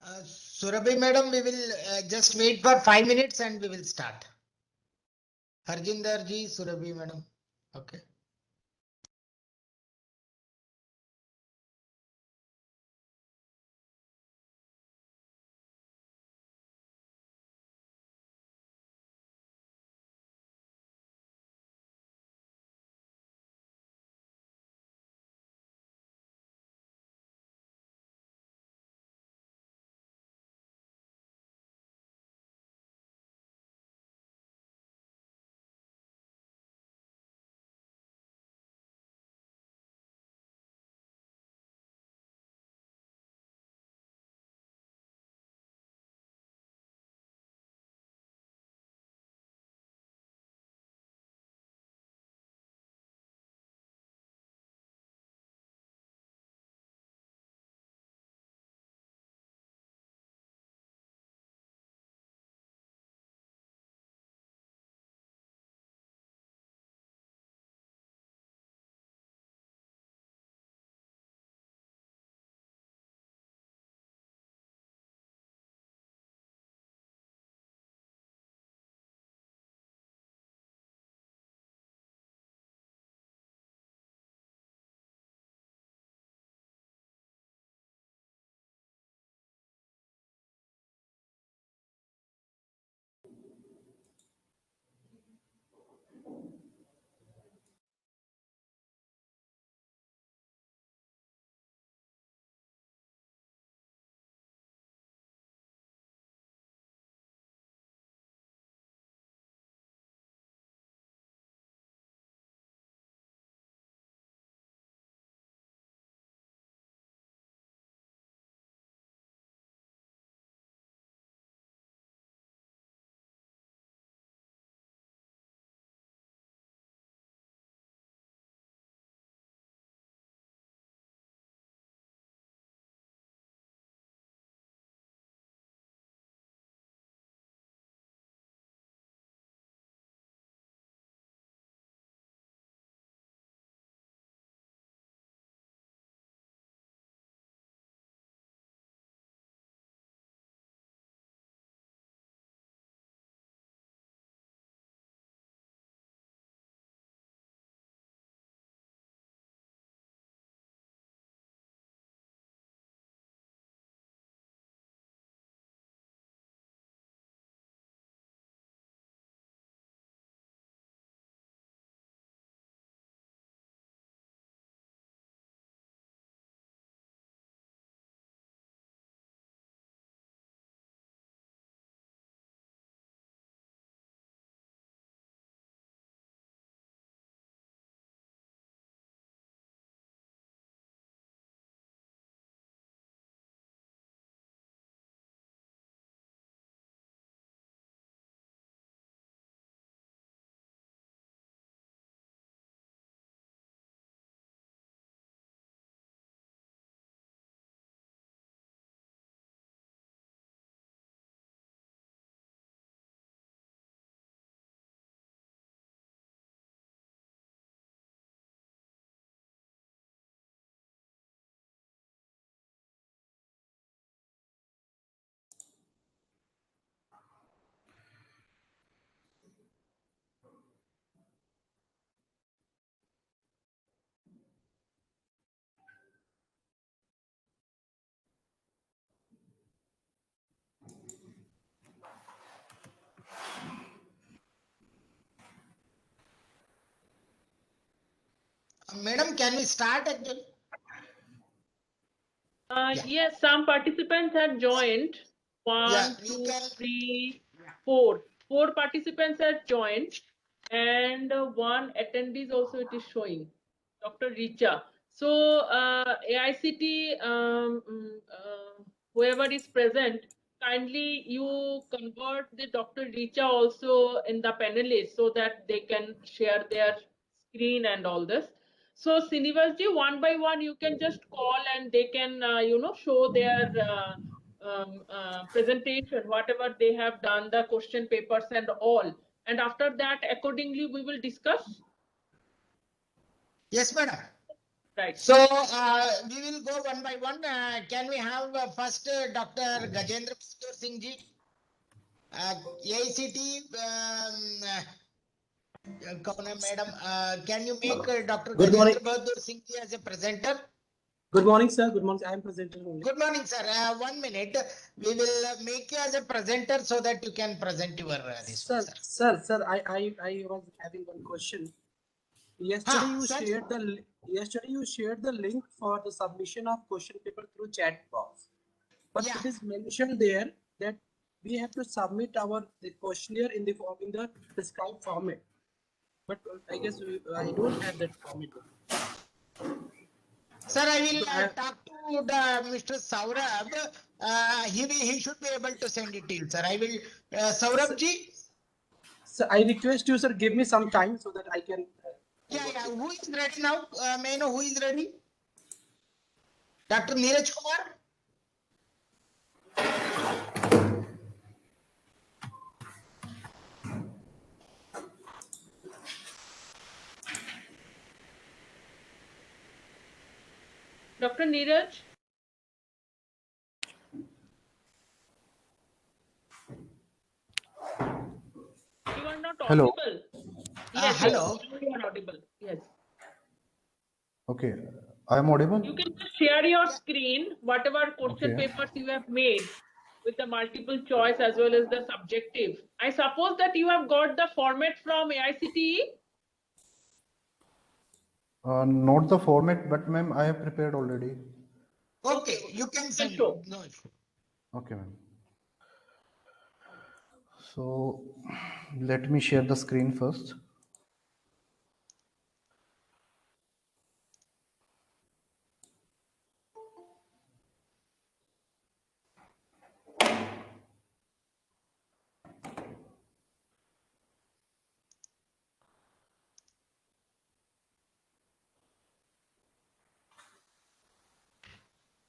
Surabhi madam, we will just wait for 5 minutes and we will start. Harjinder ji, Surabhi madam. Okay. Madam, can we start actually? Yeah. Yes, some participants have joined. Yeah, One, we two, can. 3, 4. 4 participants have joined, and one attendee is also it is showing. Dr. Richa. So AICT, whoever is present, kindly you convert the Dr. Richa also in the panelists so that they can share their screen and all this. So Srinivas ji, one by one, you can just call and they can, show their presentation, whatever they have done, the question papers and all. And after that, accordingly, we will discuss. Yes, madam. Right. So we will go one by one. Can we have first Dr. Gajendra Bahadur Singh ji, AICT? कौन है madam? Can you make Dr. Good morning. Gajendra Bahadur Singh ji as a presenter? Good morning, sir. Good morning. I am presenting only. Good morning, sir. 1 minute. We will make you as a presenter so that you can present your this one, Sir. I was having one question. Yesterday you shared the link for the submission of question paper through chat box, but Yeah. it is mentioned there that we have to submit the questionnaire in the prescribed format. But I guess I don't have that format. Sir, I will talk to Mr. Saurabh. He should be able to send it to you, sir. I will, Saurabh ji. So I request you, sir, give me some time so that I can. Yeah. Who is ready now? May I know who is ready? Dr. Neeraj Kumar. Dr. Neeraj? You are not Hello. audible. Yes, Hello. you are audible. Yes. Okay, I am audible. You can just share your screen, whatever question Okay. papers you have made with the multiple choice as well as the subjective. I suppose that you have got the format from AICTE. Not the format, but ma'am, I have prepared already. Okay, you can send. show. No issue. Okay, ma'am. So let me share the screen first.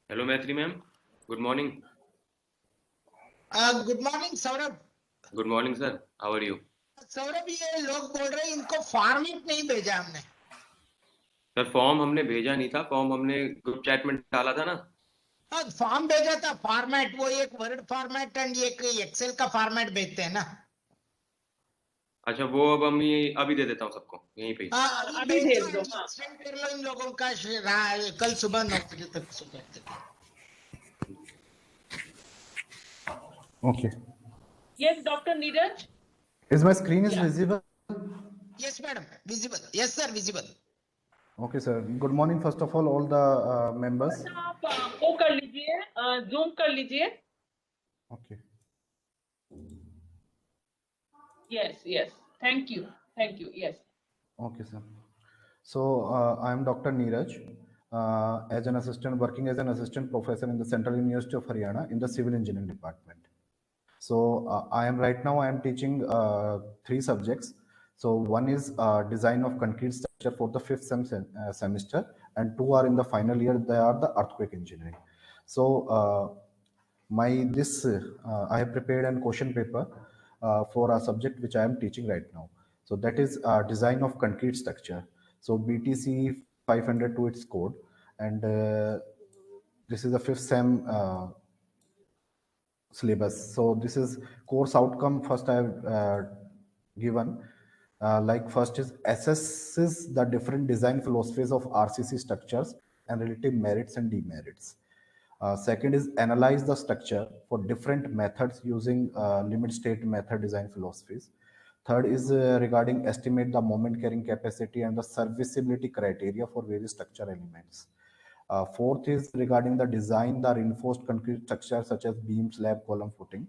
Hello, Maitri ma'am. Good morning. Good morning, Saurabh. Good morning, sir. How are you? Saurabh ये लोग बोल रहे हैं इनको format नहीं भेजा हमने. Sir form हमने भेजा नहीं था, फॉर्म हमने ग्रुप चैट में डाला था ना. फॉर्म भेजा था, फॉर्मेट वो एक वर्ड फॉर्मेट एंड एक एक्सेल का फॉर्मेट भेजते हैं ना. अच्छा, वो अब हम ये अभी दे देता हूँ सबको यहीं पे. अभी भेज दो. सेंड कर लो इन लोगों का कल सुबह 9 बजे तक सुबह. Okay. Yes, Dr. Neeraj. Is my screen is visible? Yes, madam. Visible. Yes, sir. Visible. Okay, sir. Good morning. First of all the members. आप वो कर लीजिए, जूम कर लीजिए. Okay. Yes. Thank you. Yes. Okay, sir. So I am Dr. Neeraj, working as an assistant professor in the Central University of Haryana in the Civil Engineering Department. So I am teaching 3 subjects. So one is design of concrete structure for the 5th semester, and 2 are in the final year. They are the earthquake engineering. So I have prepared a question paper for a subject which I am teaching right now. So that is design of concrete structure. So BTC 500 to its code, and this is the 5th sem syllabus. So this is course outcome. First I have given like first is assesses the different design philosophies of RCC structures and relative merits and demerits. Second is analyze the structure for different methods using limit state method design philosophies. Third is regarding estimate the moment carrying capacity and the serviceability criteria for various structure elements. Fourth is regarding the design the reinforced concrete structure such as beam, slab, column, footing.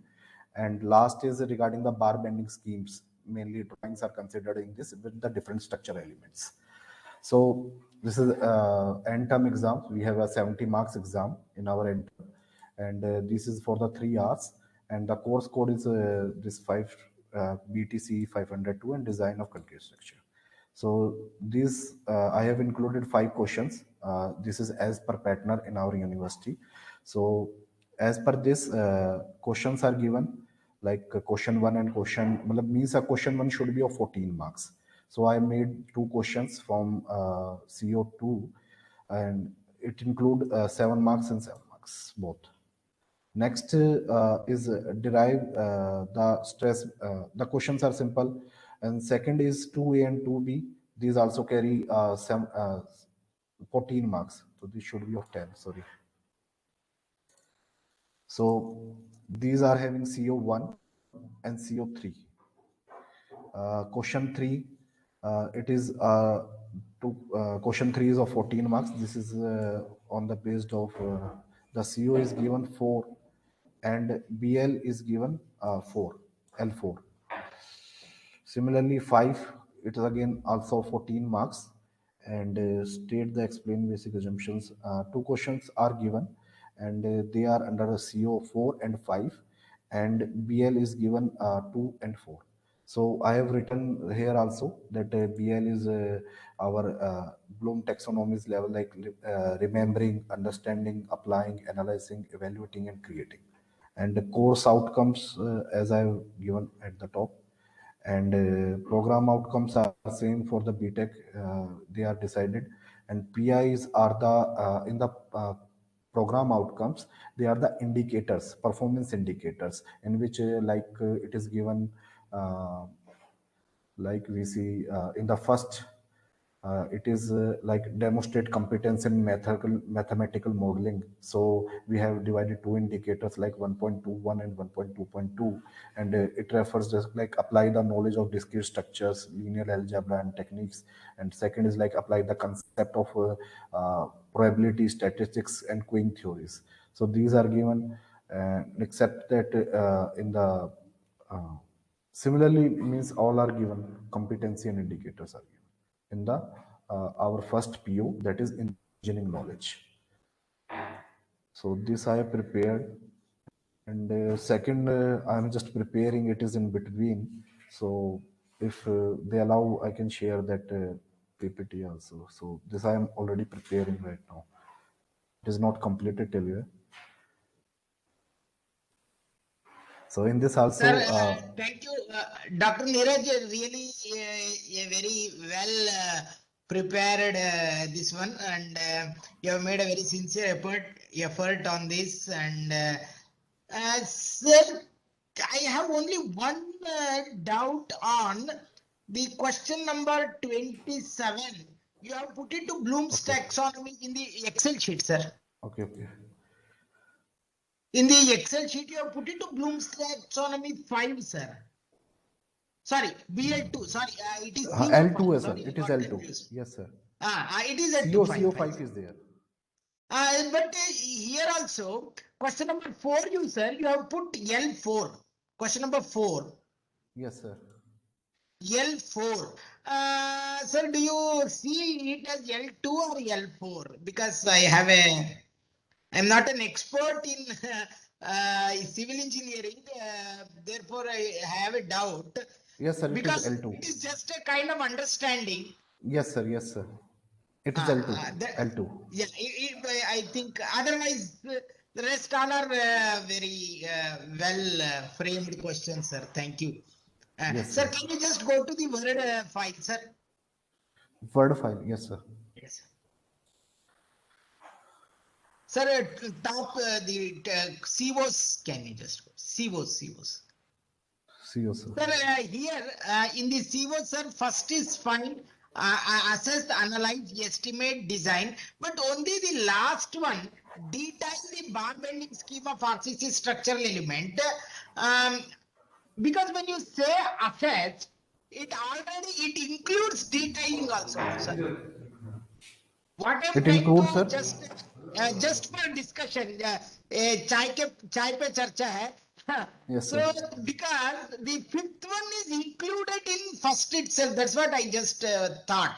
And last is regarding the bar bending schemes. Mainly drawings are considered in this with the different structure elements. So this is end term exams. We have a 70 marks exam in our end term, and this is for the 3 hours. And the course code is this 5 BTC 502 and design of concrete structure. So these I have included 5 questions. This is as per pattern in our university. So as per this, questions are given like question 1 and question means a question 1 should be of 14 marks. So I made 2 questions from CO2 and it include 7 marks and 7 marks both. Next is derive the stress. The questions are simple, and second is 2A and 2B. These also carry 14 marks. So this should be of 10. Sorry. So these are having CO1 and CO3. Question 3, it is question 3 is of 14 marks. This is on the basis of the CO is given 4 and BL is given 4, L4. Similarly, 5, it is again also 14 marks, and state the explain basic assumptions. 2 questions are given, and they are under a CO 4 and 5, and BL is given 2 and 4. So I have written here also that BL is our Bloom taxonomies level, like remembering, understanding, applying, analyzing, evaluating, and creating. And the course outcomes, as I have given at the top, and program outcomes are same for the BTech. They are decided, and PIs are the in the program outcomes. They are the indicators, performance indicators, in which it is given. Like we see in the first, it is like demonstrate competence in mathematical modeling. So we have divided 2 indicators, like 1.21 and 1.2.2, and it refers to like apply the knowledge of discrete structures, linear algebra and techniques. And second is like apply the concept of probability, statistics, and queuing theories. So these are given, except that in the similarly means all are given, competency and indicators are given in the our first PO, that is engineering knowledge. So this I have prepared, and second I am just preparing, it is in between. So if they allow, I can share that PPT also. So this I am already preparing right now. It is not completed till here. So in this also, Sir, thank you, Dr. Neeraj. Really, a very well prepared this one, and you have made a very sincere effort on this. And sir, I have only one doubt on the question number 27. You have put it to Bloom's taxonomy in the Excel sheet, sir. okay. In the Excel sheet, you have put it to Bloom's taxonomy 5, sir. Sorry, BL2. Sorry, it is L2 as well. Sorry, It is got L2. confused. Yes, sir. It is L2. CO5 is there. But here also, question number 4, sir, you have put L4. Question number 4. Yes, sir. L4. Sir, do you see it as L2 or L4? Because I'm not an expert in civil engineering, therefore I have a doubt. Yes, sir. It Because is L2. it is just a kind of understanding. Yes, sir. Yes, sir. It is L2. L2. Yeah, I think otherwise the rest all are very well framed questions, sir. Thank you. Yes, sir, sir. can you just go to the Word file, sir? Word file. Yes, sir. Yes. Sir, top the COs, can you just go? COs. CO, sir. Sir, here in the CO, sir, first is find, assess, analyze, estimate, design, but only the last one, detail the bar bending scheme of RCC structural element. Because when you say assess, it includes detailing also, sir. What I'm It trying includes, to sir. just for discussion, chai pe charcha hai. Yes, So sir. because the fifth one is included in first itself, that's what I just thought.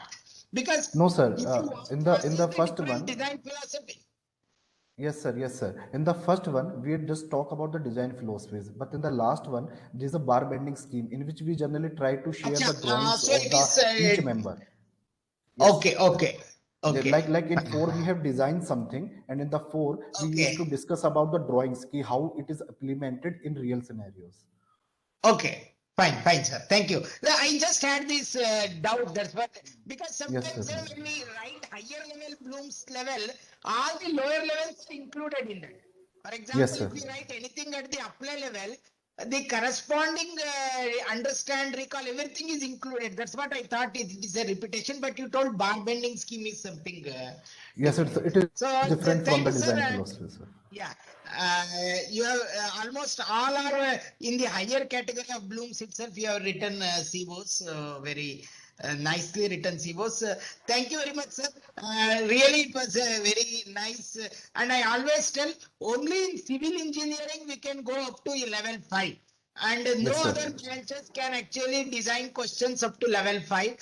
Because No, sir. if you In what the is the first different one. design philosophy? Yes, sir. Yes, sir. In the first one, we just talk about the design philosophies, but in the last one, there is a bar bending scheme in which we generally try to share the drawings So of it the is each member. Yes. okay. Like in 4 we have designed something, and in the 4 we used to discuss about the drawings, how it is implemented in real scenarios. Okay, Fine, sir. Thank you. I just had this doubt. That's what, because sometimes sir. when we write higher level Bloom's level, all the lower levels are included in that. For example, sir. if we write anything at the apply level, the corresponding understand, recall, everything is included. That's what I thought it is a repetition, but you told bar bending scheme is something Yes, different. it is So different from thank the you, sir. design philosophy, sir. Yeah, you have almost all are in the higher category of Bloom's itself. You have written CBOS, very nicely written CBOS. Thank you very much, sir. Really, it was very nice. And I always tell, only in civil engineering we can go up to level 5. And no Yes, sir. other branches can actually design questions up to level 5.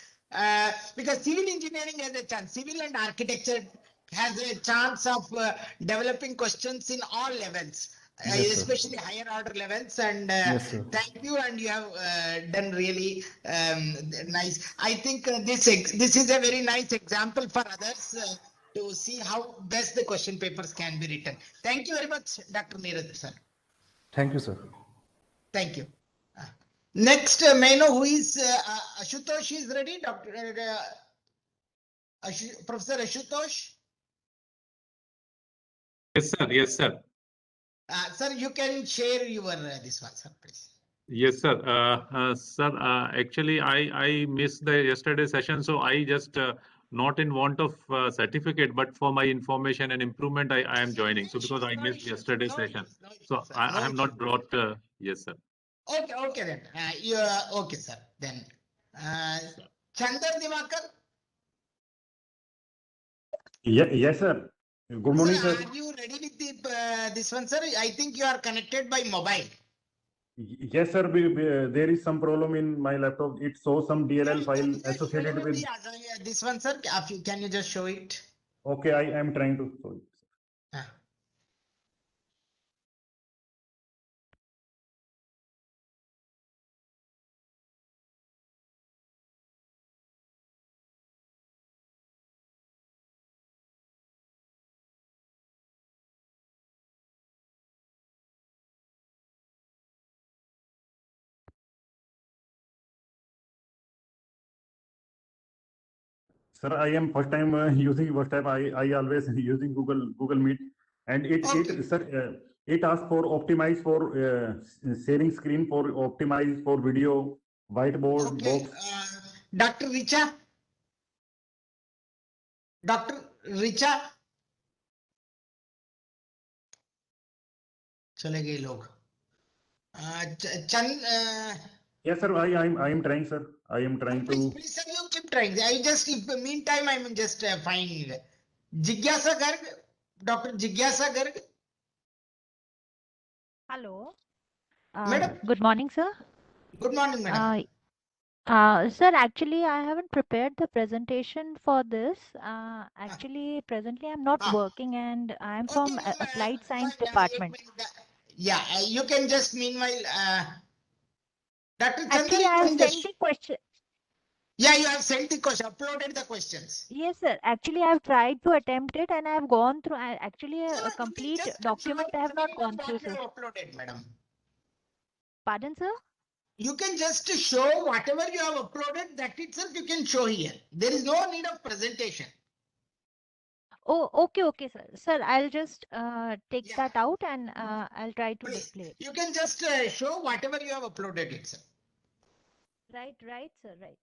Because civil engineering has a chance. Civil and architecture has a chance of developing questions in all levels, Yes, sir. especially higher order levels. And Yes, sir. thank you, and you have done really nice. I think this is a very nice example for others to see how best the question papers can be written. Thank you very much, Dr. Neeraj sir. Thank you, sir. Thank you. Next, may I know who is Ashutosh is ready, Dr. Professor Ashutosh? Yes, sir. Yes, sir. Sir, you can share your this one, sir, please. Yes, sir. Sir, actually, I missed the yesterday session, so I just not in want of certificate, but for my information and improvement, I am joining. So because I missed yesterday's session, so I have not brought. Yes, sir. Okay then. You okay, sir. Then Chandar Dimakar. Yes, sir. Good morning, Sir, sir. are you ready with the this one, sir? I think you are connected by mobile. Yes, sir. There is some problem in my laptop. It shows some DLL file Just associated show with. this one, sir. Can you just show it? Okay, I am trying to show it. Ah. Sir, I am first time using first time. I always using Google Meet, and it sir it asks for optimize for sharing screen for optimize for video whiteboard Okay. box. Dr. Richa. Dr. Richa. चले गए लोग. Chand. Yes, sir. I am trying, sir. I am trying to. Please, sir, you keep trying. I just, in the meantime, I'm just finding Jigyasa Garg, Dr. Jigyasa Garg. Hello. Madam. Good morning, sir. Good morning, madam. Sir, actually, I haven't prepared the presentation for this. Actually, presently, I'm not working and I'm from Okay, Applied Science fine, Department. yeah, you can just meanwhile, Dr. Chandra, Actually, you I have can sent just, the question. yeah, you have sent the question, uploaded the questions. Yes, sir. Actually, I've tried to attempt it and I've gone through. Actually, No, a you can complete just show document the I have not screen of gone through, what you sir. have uploaded, madam. Pardon, sir? You can just show whatever you have uploaded, that itself you can show here. There is no need of presentation. Oh, okay, sir. Sir, I'll just take Yeah, that out and I'll try to please. display it. You can just show whatever you have uploaded itself. Right, sir, right.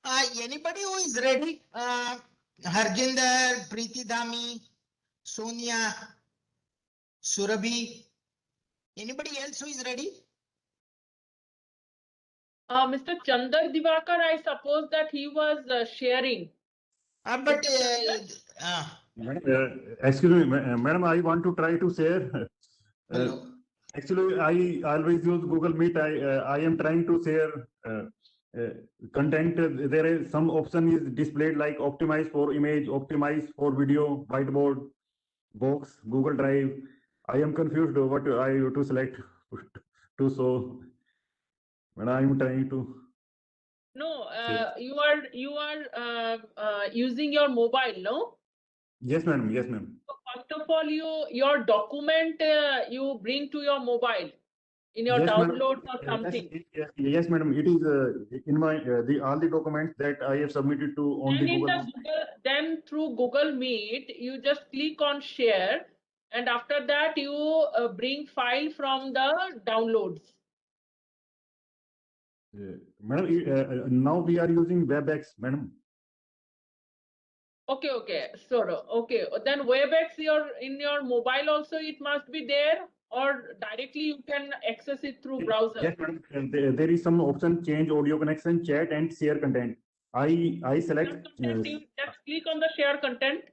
Anybody who is ready? Harjinder, Preeti Dhami, Sonia, Surabhi. Anybody else who is ready? Mr. Chandar Divakar, I suppose that he was sharing. But Madam, excuse me, madam, I want to try to share. hello. Actually, I always use Google Meet. I am trying to share content. There is some option is displayed like optimize for image, optimize for video, whiteboard, box, Google Drive. I am confused what I have to select to show. When I am trying to. No, you are using your mobile, no? Yes, madam. Yes, ma'am. So first of all, your document you bring to your mobile in your Yes, madam. downloads or something. Yes, madam. It is in my all the documents that I have submitted to on the Then in Google. the then through Google Meet, you just click on share, and after that you bring file from the downloads. Madam, now we are using WebEx, madam. Okay, so okay, then WebEx in your mobile also it must be there, or directly you can access it through browser. Yes, madam. There is some option change audio connection, chat, and share content. I select. Just click on the share content.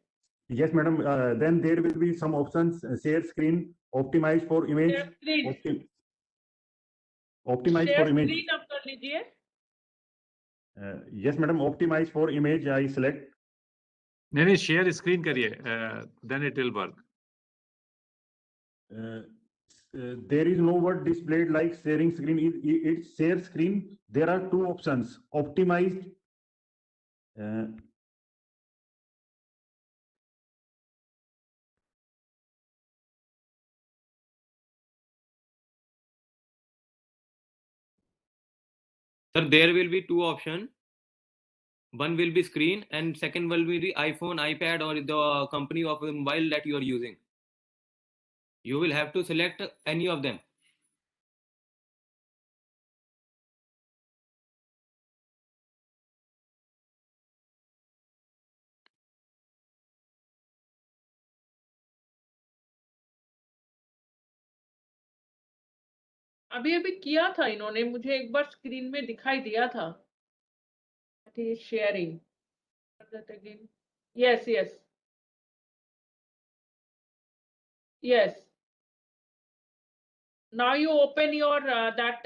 Yes, madam. Then there will be some options: share screen, optimize for image, Share screen. optimize Share for image. screen up कर लीजिए. Yes, madam. Optimize for image. I select. नहीं share screen करिए, then it will work. There is no word displayed like sharing screen. It's share screen. There are two options: optimized. Sir, there will be two options. One will be screen and second will be the iPhone, iPad or the company of the mobile that you are using. You will have to select any of them. अभी किया था इन्होंने, मुझे एक बार screen में दिखाई दिया था. Sharing. That again. Yes. Yes. Now you open your that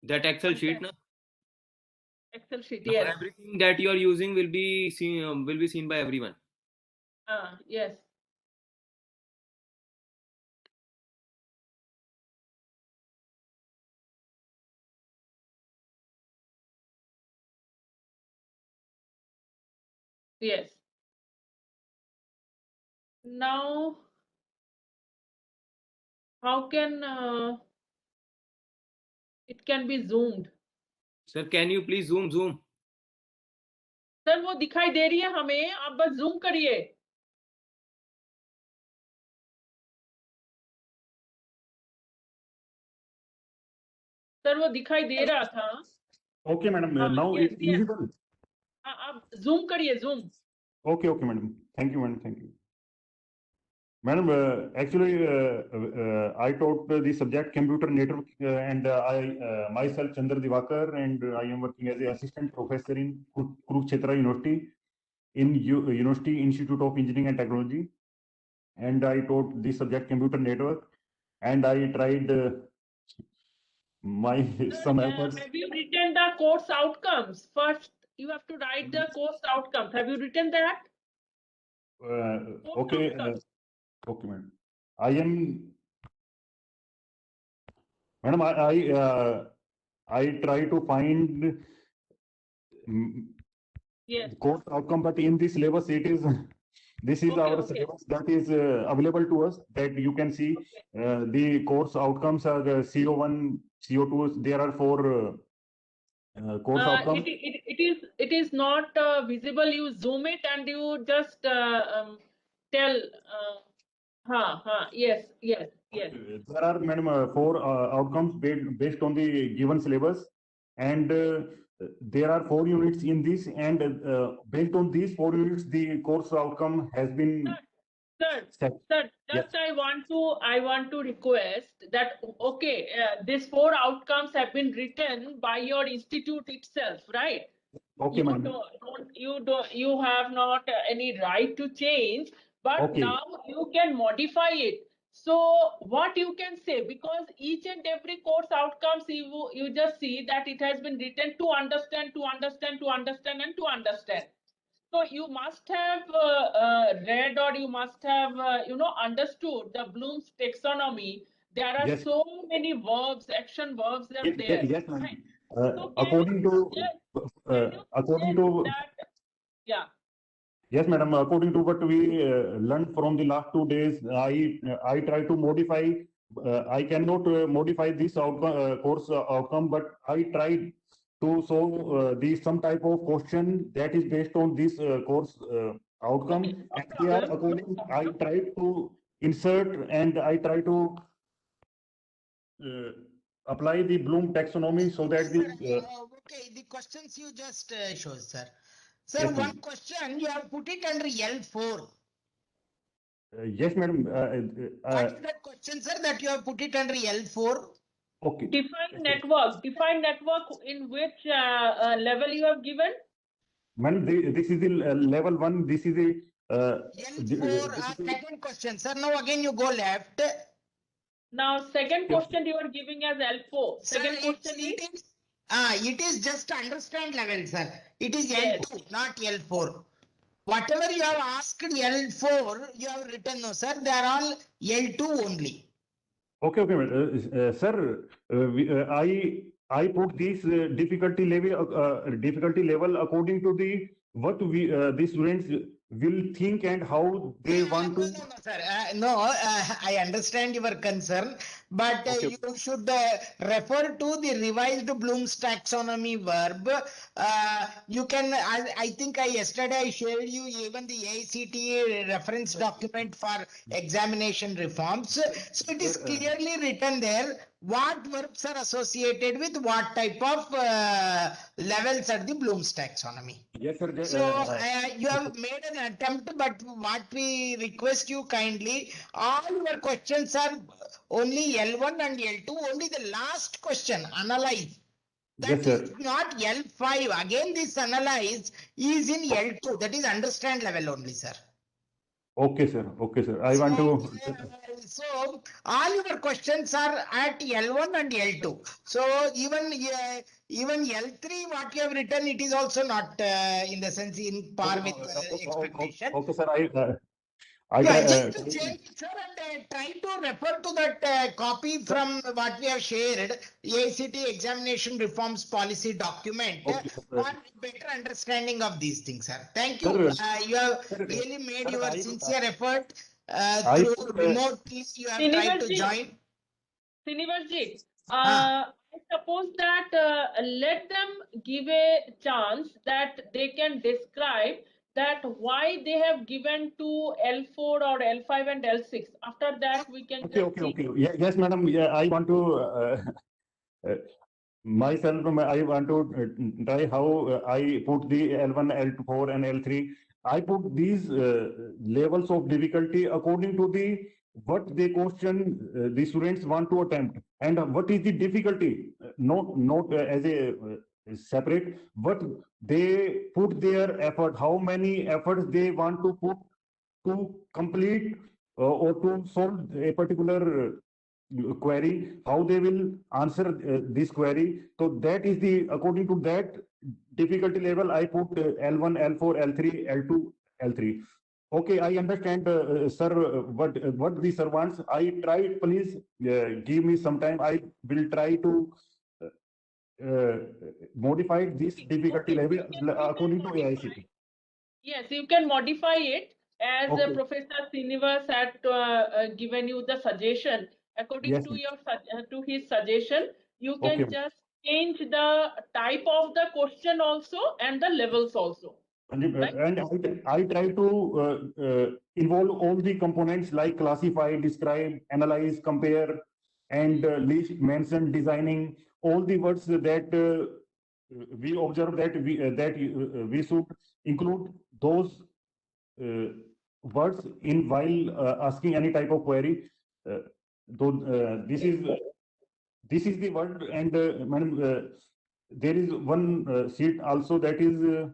Excel sheet, na? Excel sheet. Now Yes. everything that you are using will be seen by everyone. Yes. Yes. Now, how can it can be zoomed? Sir, can you please zoom? Sir वो दिखाई दे रही है हमें, आप बस zoom करिए. Sir वो दिखाई दे रहा था. Okay, madam. Now yes, it's visible. आप जूम करिए, zoom. Okay, madam. Thank you, madam. Thank you. Madam, actually, I taught the subject computer network, and I myself Chandra Divakar, and I am working as an assistant professor in Kurukshetra University in University Institute of Engineering and Technology, and I taught the subject computer network, and I tried my some efforts. Have you written the course outcomes? First, you have to write the course outcomes. Have you written that? Okay. Okay, madam. I am, madam. I try to find course outcome, but in this syllabus, it is. This is our syllabus that is available to us. That you can see the course outcomes are CO1, CO2. There are four course outcomes. It is not visible. You zoom it and you just tell. Yes. There are, madam, four outcomes based on the given syllabus. and there are 4 units in this, and based on these 4 units, the course outcome has been Sir, set. sir, Yes. just I want to request that, okay, these 4 outcomes have been written by your institute itself, right? Okay, You madam. you have not any right to change, but Okay. now you can modify it. So what you can say, because each and every course outcomes, you just see that it has been written to understand, to understand, to understand, and to understand. So you must have read, or you must have understood the Bloom's taxonomy. There are Yes. so many verbs, action verbs are Yes, there. yes, ma'am. Right? So can According you to suggest that? Yeah. Yes, madam. According to what we learned from the last 2 days, I try to modify. I cannot modify this outcome, course outcome, but I tried to solve some type of question that is based on this course outcome. Okay, no And they are problem. according. I tried to insert, and I try to apply the Bloom taxonomy so that the. Okay, the questions you just show, sir. Sir, Yes, one ma'am. question you have put it under L4. Yes, madam. What is that question, sir, that you have put it under L4? Okay. Define network in which level you have given? Man, this is the level 1. This is the L4, second question, sir. Now again you go left. Now, second question you are giving as L4. Sir, Second question is? it is just to understand level, sir. It is Yes. L2, not L4. Whatever you have asked L4, you have written, no, sir. They are all L2 only. Okay, sir. I put this difficulty level according to the what we the students will think and how they want to. No, sir. I understand your concern, but Okay. you should refer to the revised Bloom's taxonomy verb. You can, I think yesterday I shared you even the AICTE reference document for examination reforms. So it is clearly written there what verbs are associated with what type of levels at the Bloom's taxonomy. Yes, sir. So you have made an attempt, but what we request you kindly, all your questions are only L1 and L2, only the last question, analyze. That Yes, sir. is not L5. Again, this analyze is in L2. That is understand level only, sir. Okay, sir. Okay, sir. I want to. So all your questions are at L1 and L2. So even L3, what you have written, it is also not in the sense in par with expectation. Okay, sir. Just to change, sir, and try to refer to that copy from what we have shared, AICTE Examination Reforms Policy document, for better understanding of these things, sir. Thank you. You have really made your sincere effort through remotely. You have tried to join. Srinivaji, I suppose that let them give a chance that they can describe that why they have given to L4 or L5 and L6. After that, we can Okay. Yes, madam. Yeah, I want to myself. I want to try how I put the L1, L4, and L3. I put these levels of difficulty according to the what the question the students want to attempt and what is the difficulty. Not as a separate, but they put their effort, how many efforts they want to put to complete or to solve a particular query, how they will answer this query. So that is the, according to that difficulty level, I put L1, L4, L3, L2, L3. Okay, I understand, sir, what the sir wants. I tried, please give me some time. I will try to modify this difficulty level according to AICTE. Yes, you can modify it as Professor Srinivas had given you the suggestion. According to your to his suggestion, you can just change the type of the question also and the levels also. Right? And I try to involve all the components like classify, describe, analyze, compare, and list, mention, designing, all the words that we observe that we should include those words in while asking any type of query. This is the word, and madam, there is one sheet also, that is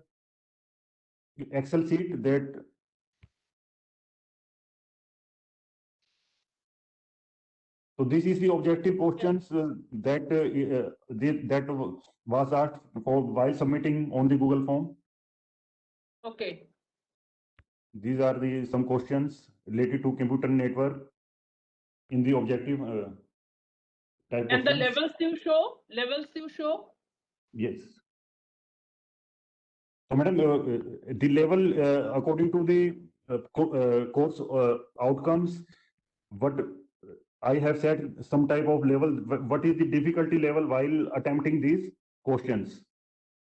Excel sheet, that so this is the objective questions that was asked for while submitting on the Google form. Okay. These are the some questions related to computer network in the objective type And the questions. levels you show? Levels you show? Yes. So, madam, the level according to the course outcomes, what I have said, some type of level. What is the difficulty level while attempting these questions?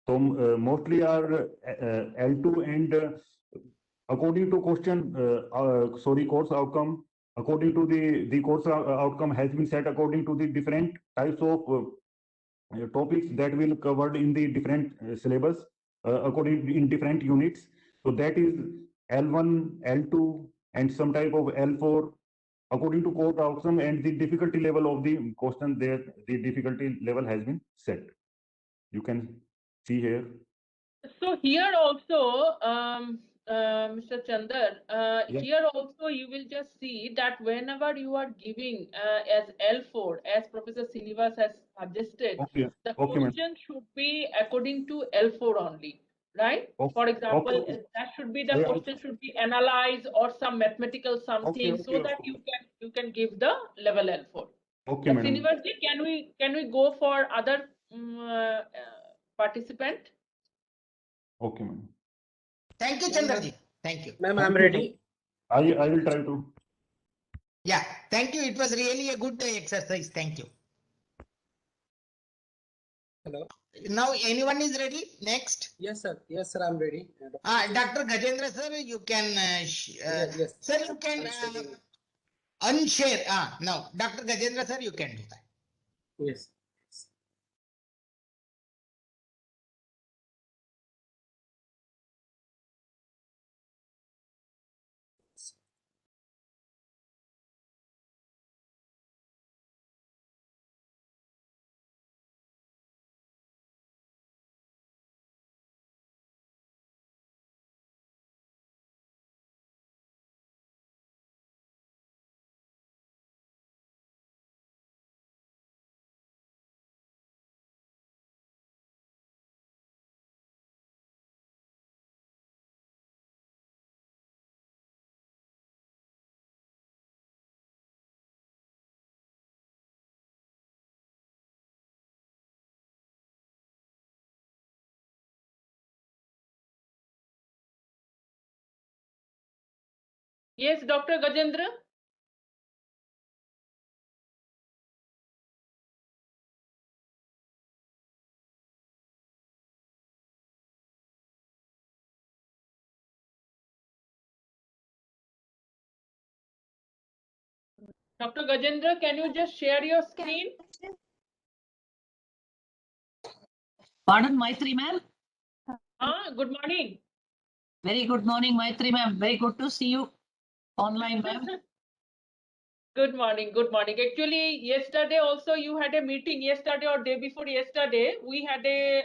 So mostly are L2, and according to question, course outcome. According to the course outcome has been set according to the different types of topics that will covered in the different syllabus according in different units. So that is L1, L2, and some type of L4 according to course outcome, and the difficulty level of the question there. The difficulty level has been set. You can see here. So here also, Mr. Chandar, Yeah. here also you will just see that whenever you are giving as L4, as Professor Srinivas has suggested, Okay. the Okay, ma'am. question should be according to L4 only, right? Okay. For example, Okay. that should be the Yeah. question should be analyzed or some mathematical something, so that you can give the level L4. Okay, But madam. Srinivas ji, can we go for other participant? Okay, ma'am. Thank you, Chandraji. Thank you. Ma'am, I'm ready. I will try to. Yeah, thank you. It was really a good exercise. Thank you. Hello. Now, anyone is ready? Next. Yes, sir. Yes, sir. I'm ready. Dr. Gajendra, sir, you can, Yes. sir, you can unshare. Now, Dr. Gajendra, sir, you can do that. Yes. Yes, Dr. Gajendra. Dr. Gajendra, can you just share your screen? Pardon, Maitri ma'am? Good morning. Very good morning, Maitri ma'am. Very good to see you online, ma'am. Good morning. Good morning. Actually, yesterday also you had a meeting. Yesterday or day before yesterday, we had a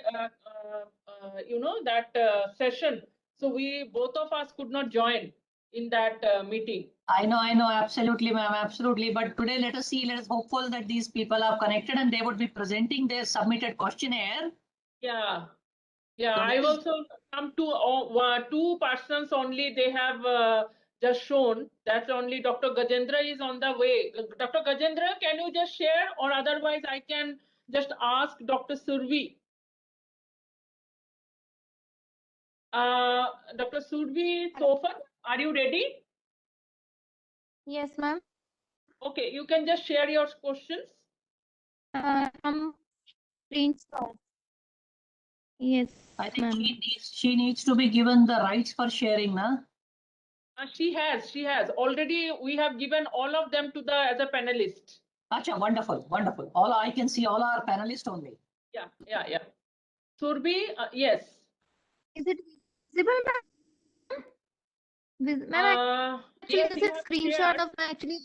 that session. So we both of us could not join in that meeting. I know, absolutely, ma'am, absolutely. But today, let us see. Let us hopeful that these people are connected and they would be presenting their submitted questionnaire. Yeah. Yeah, So I've also come to two persons only. They have just shown. That's only Dr. Gajendra is on the way. Dr. Gajendra, can you just share, or otherwise I can just ask Dr. Survi. Dr. Survi Sofar, are you ready? Yes, ma'am. Okay, you can just share your questions. Screenshot. Yes, I think ma'am. she needs to be given the rights for sharing, na? She has already. We have given all of them to the as a panelist. Acha, wonderful, wonderful. All I can see all our panelists only. Yeah. Surbi, yes. Is it visible, ma'am? Ma'am, actually, Yes, this you is have screenshot shared. of actually.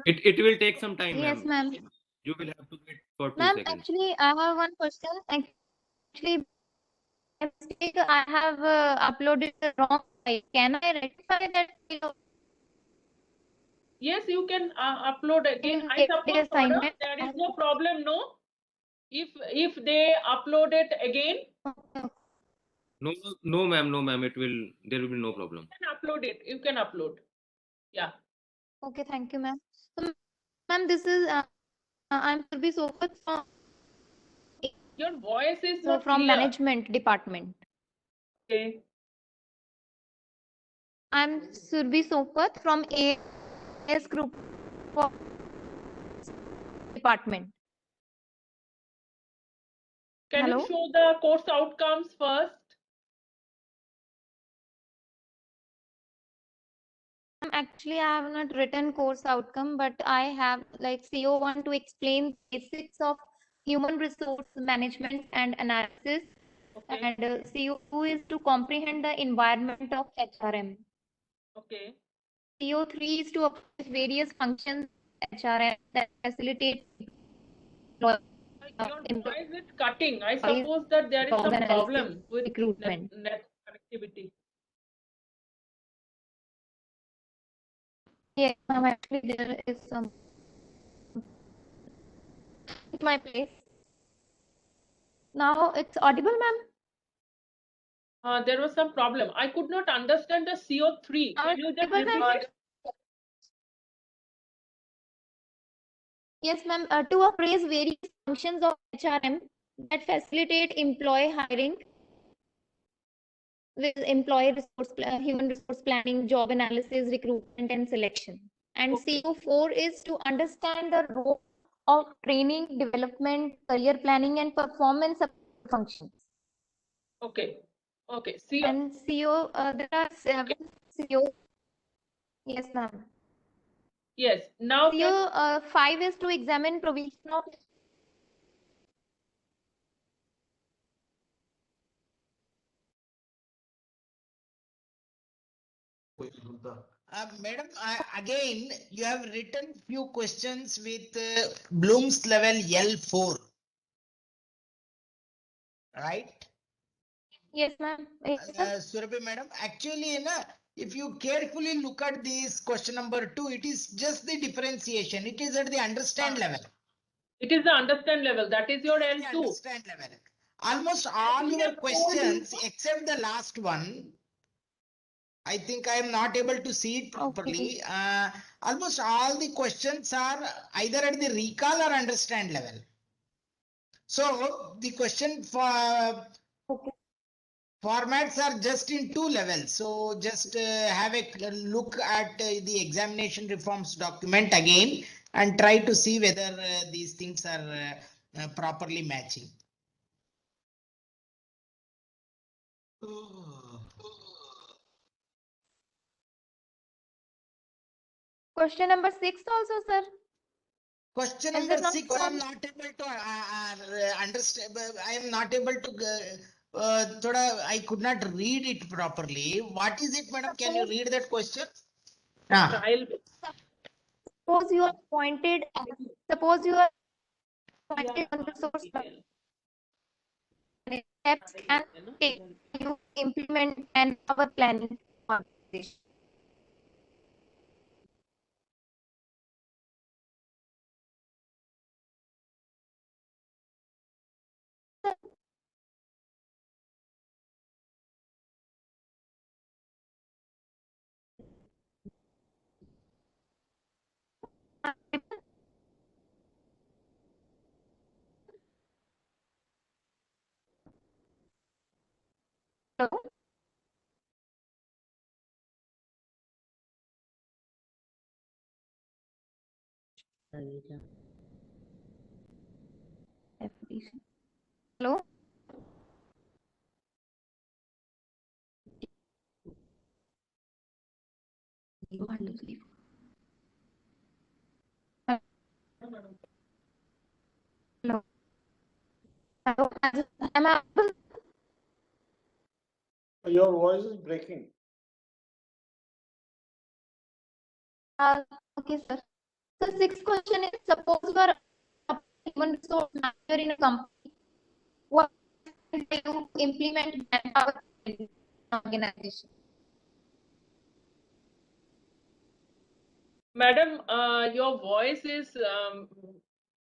It will take some time, Yes, ma'am. ma'am. You will have to wait for 2 Ma'am, seconds. actually, I have one question. Actually, by mistake, I have uploaded the wrong file. Can I rectify that file? Yes, you can upload again. In I the suppose, madam, assignment, there I is have- no problem, no? If they upload it again, No, ma'am. No, ma'am. There will be no problem. you can upload it. You can upload. Yeah. Okay, thank you, ma'am. So, ma'am, this is I'm Surbi Sopat Your voice is not from clear. management department. Okay. I'm Surbi Sopat from AS Group of department. Can Hello? you show the course outcomes first? Actually, I have not written course outcome, but I have like CO1 to explain basics of human resource management and analysis. Okay. And CO2 is to comprehend the environment of HRM. Okay. CO3 is to approach various functions of HRM that facilitate Your voice is cutting. I suppose that there is job some analysis, problem with recruitment. net connectivity. Yes, ma'am, actually there is some at my place. Now it's audible, ma'am? There was some problem. I could not understand the CO3. Can you just audible, repeat ma'am? it? Yes, ma'am. To appraise various functions of HRM that facilitate employee hiring with employee human resource planning, job analysis, recruitment, and selection. And CO4 is to understand the role of training, development, career planning, and performance functions. Okay. Okay. CO. And CO, there are 7 CO. Yes, ma'am. Yes. Now CO 5 is to examine provision of Madam, again, you have written few questions with Bloom's level L4, right? Yes, ma'am. Surabhi madam, actually, if you carefully look at this question number 2, it is just the differentiation. It is at the understand level. it is the understand level. That is your L2. Understand level. Almost all your questions, except the last one, I think I am not able to see it properly. Almost all the questions are either at the recall or understand level. So the question for formats are just in 2 levels. So just have a look at the examination reforms document again and try to see whether these things are properly matching. Question number 6 also, sir. Question number 6, I am not able to understand. I am not able to. I could not read it properly. What is it, madam? Can you read that question? Suppose you are pointed. Suppose you are pointed on the source. Steps can take you implement and our planning organization. Hello? Hello? Hello? Hello? Am I audible? Your voice is breaking. Okay, sir. So sixth question is, suppose you are a human resource manager in a company. What do you implement manpower in an organization? Madam, your voice is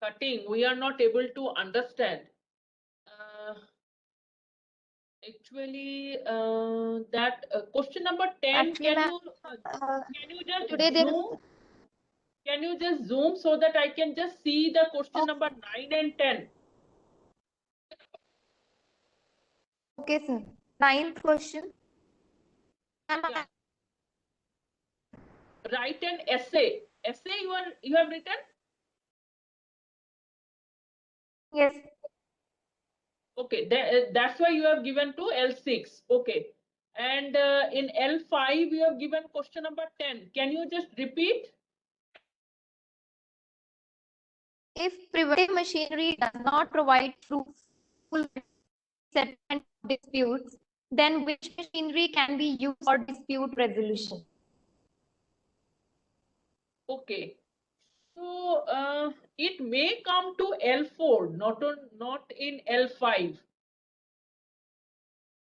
cutting. We are not able to understand. Actually, that question number 10, Actually, can you just today there zoom? Can you just zoom so that I can just see the question number 9 and 10? Okay, sir. Ninth question. Yeah. Write an essay. Essay you have written? Yes. Okay, that's why you have given to L6. Okay. And in L5, you have given question number 10. Can you just repeat? If preventive machinery does not provide fruitful settlement of disputes, then which machinery can be used for dispute resolution? Okay. So it may come to L4, not in L5.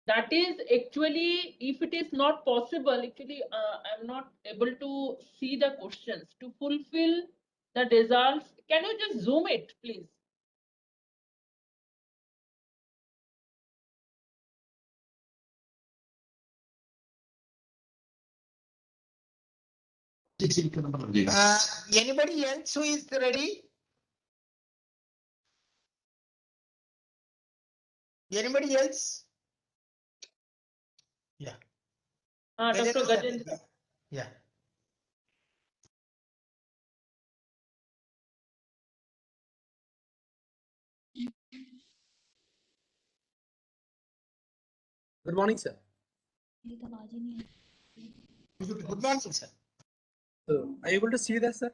That is actually, if it is not possible, actually, I'm not able to see the questions to fulfill the results. Can you just zoom it, please? Anybody else who is ready? Anybody else? Yeah. Dr. Gajendra. Yeah. Good morning, sir. Good morning, sir. So, are you able to see that, sir?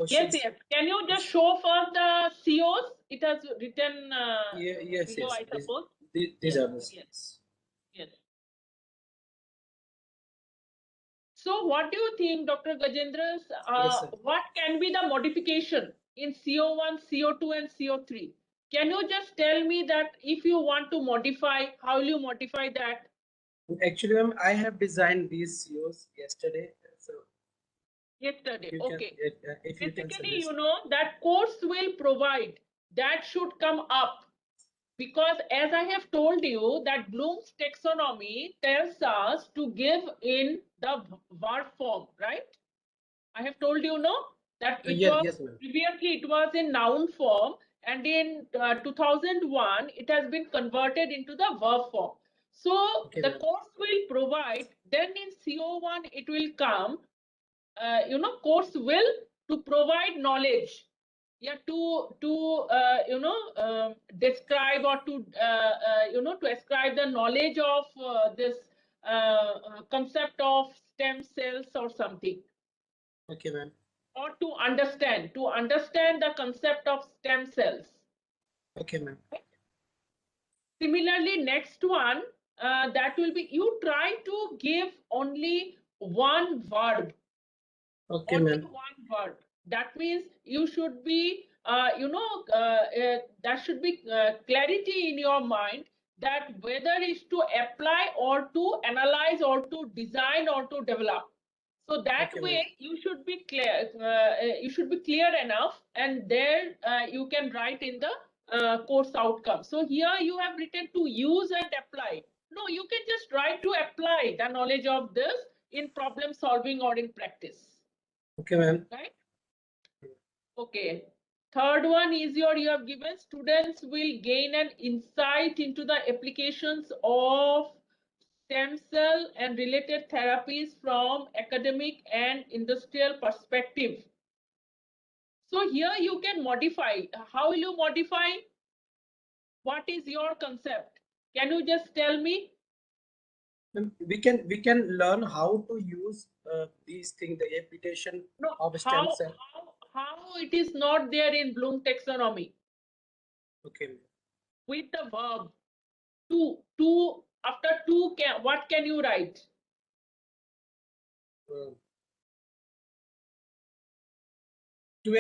Yes, yes. Can you just show first the COs? It has written Yes, below, yes. I suppose. These are the Yes. Yes. So what do you think, Dr. Gajendra? Yes, sir. What can be the modification in CO1, CO2, and CO3? Can you just tell me that if you want to modify, how will you modify that? Actually, ma'am, I have designed these COs yesterday. So Yesterday, you okay. if you can Basically, suggest. you know, that course will provide, that should come up. Because as I have told you that Bloom's taxonomy tells us to give in the verb form, right? I have told you, no, that it was Yes, ma'am. previously it was in noun form, and in 2001 it has been converted into the verb form. So Okay, the ma'am. course will provide, then in CO1 it will come, you know, course will to provide knowledge, yeah, to describe or to to ascribe the knowledge of this concept of stem cells or something, Okay, ma'am. or to understand the concept of stem cells. Okay, ma'am. Similarly, next one, that will be, you try to give only one verb. Okay, Only ma'am. one word. That means you should be, that should be clarity in your mind that whether it's to apply or to analyze or to design or to develop. So that Okay, way ma'am. you should be clear. You should be clear enough, and there you can write in the course outcome. So here you have written to use and apply. No, you can just write to apply the knowledge of this in problem solving or in practice. Okay, ma'am. Right? Okay. Third one is you have given students will gain an insight into the applications of stem cell and related therapies from academic and industrial perspective. So here you can modify. How will you modify? What is your concept? Can you just tell me? We can learn how to use these things, the application of stem cell. How it is not there in Bloom taxonomy? Okay. with the verb. To after to what can you write? To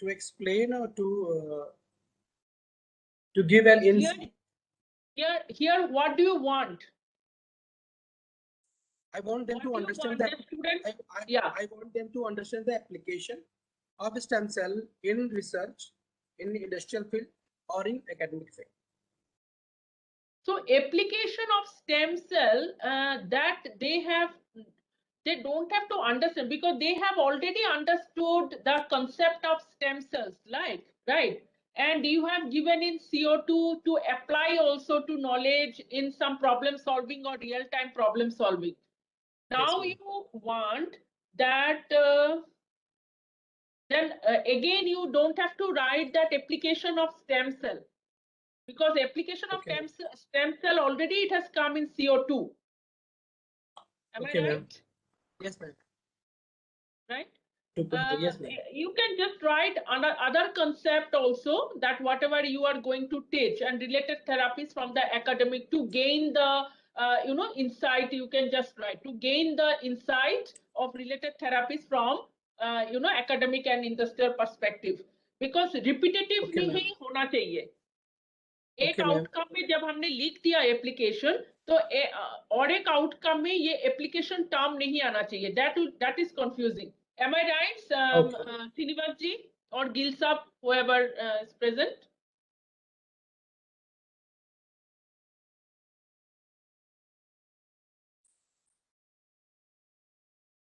explain or to give an insight. Here, what do you want? I want them to understand that. I want them to understand the application of stem cell in research, in industrial field, or in academic field. So application of stem cell that they don't have to understand because they have already understood the concept of stem cells, right? And you have given in CO2 to apply also to knowledge in some problem solving or real-time problem solving. Now you want that then again you don't have to write that application of stem cell because application of stem cell already it has come in CO2. Am I right? Yes, ma'am. Right? Yes, ma'am. You can just write other concept also that whatever you are going to teach and related therapies from the academic to gain the insight. You can just write to gain the insight of related therapies from academic and industrial perspective because repetitive नहीं होना चाहिए. एक outcome में जब हमने लिख दिया application तो और एक आउटकम में ये एप्लीकेशन टर्म नहीं आना चाहिए. That is confusing. Am I right, Srinivas ji or Gil Saab, whoever is present?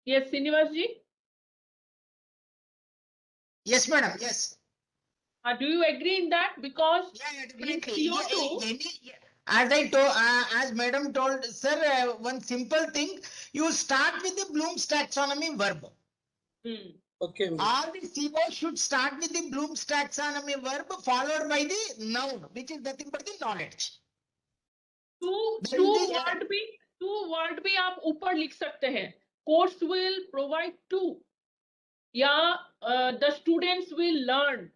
Yes, Srinivas ji. Yes, madam. Yes. Do you agree in that? Because in definitely. CO2, As I told, as madam told, sir, one simple thing, you start with the Bloom's taxonomy verb. Okay. All the CO should start with the Bloom's taxonomy verb followed by the noun, which is nothing but the knowledge. two word भी आप ऊपर लिख सकते हैं. Course will provide two. Yeah, the students will learn.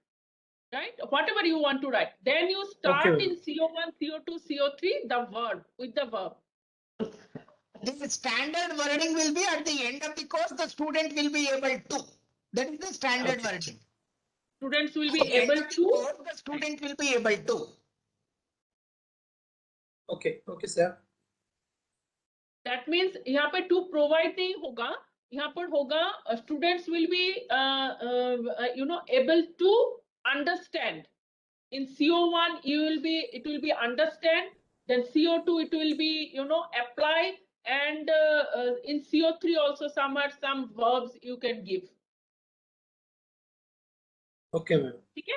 Right? Whatever you want to write. Then you start in CO1, CO2, CO3, the verb, with the verb. The standard wording will be at the end of the course, the student will be able to. That is the standard wording. Students will be able to. The student will be able to. Okay, sir. That means यहाँ पे to provide नहीं होगा. यहाँ पर होगा students will be able to understand. In CO1 it will be understand, then CO2 it will be apply, and in CO3 also some verbs you can give. Okay, ma'am. Okay.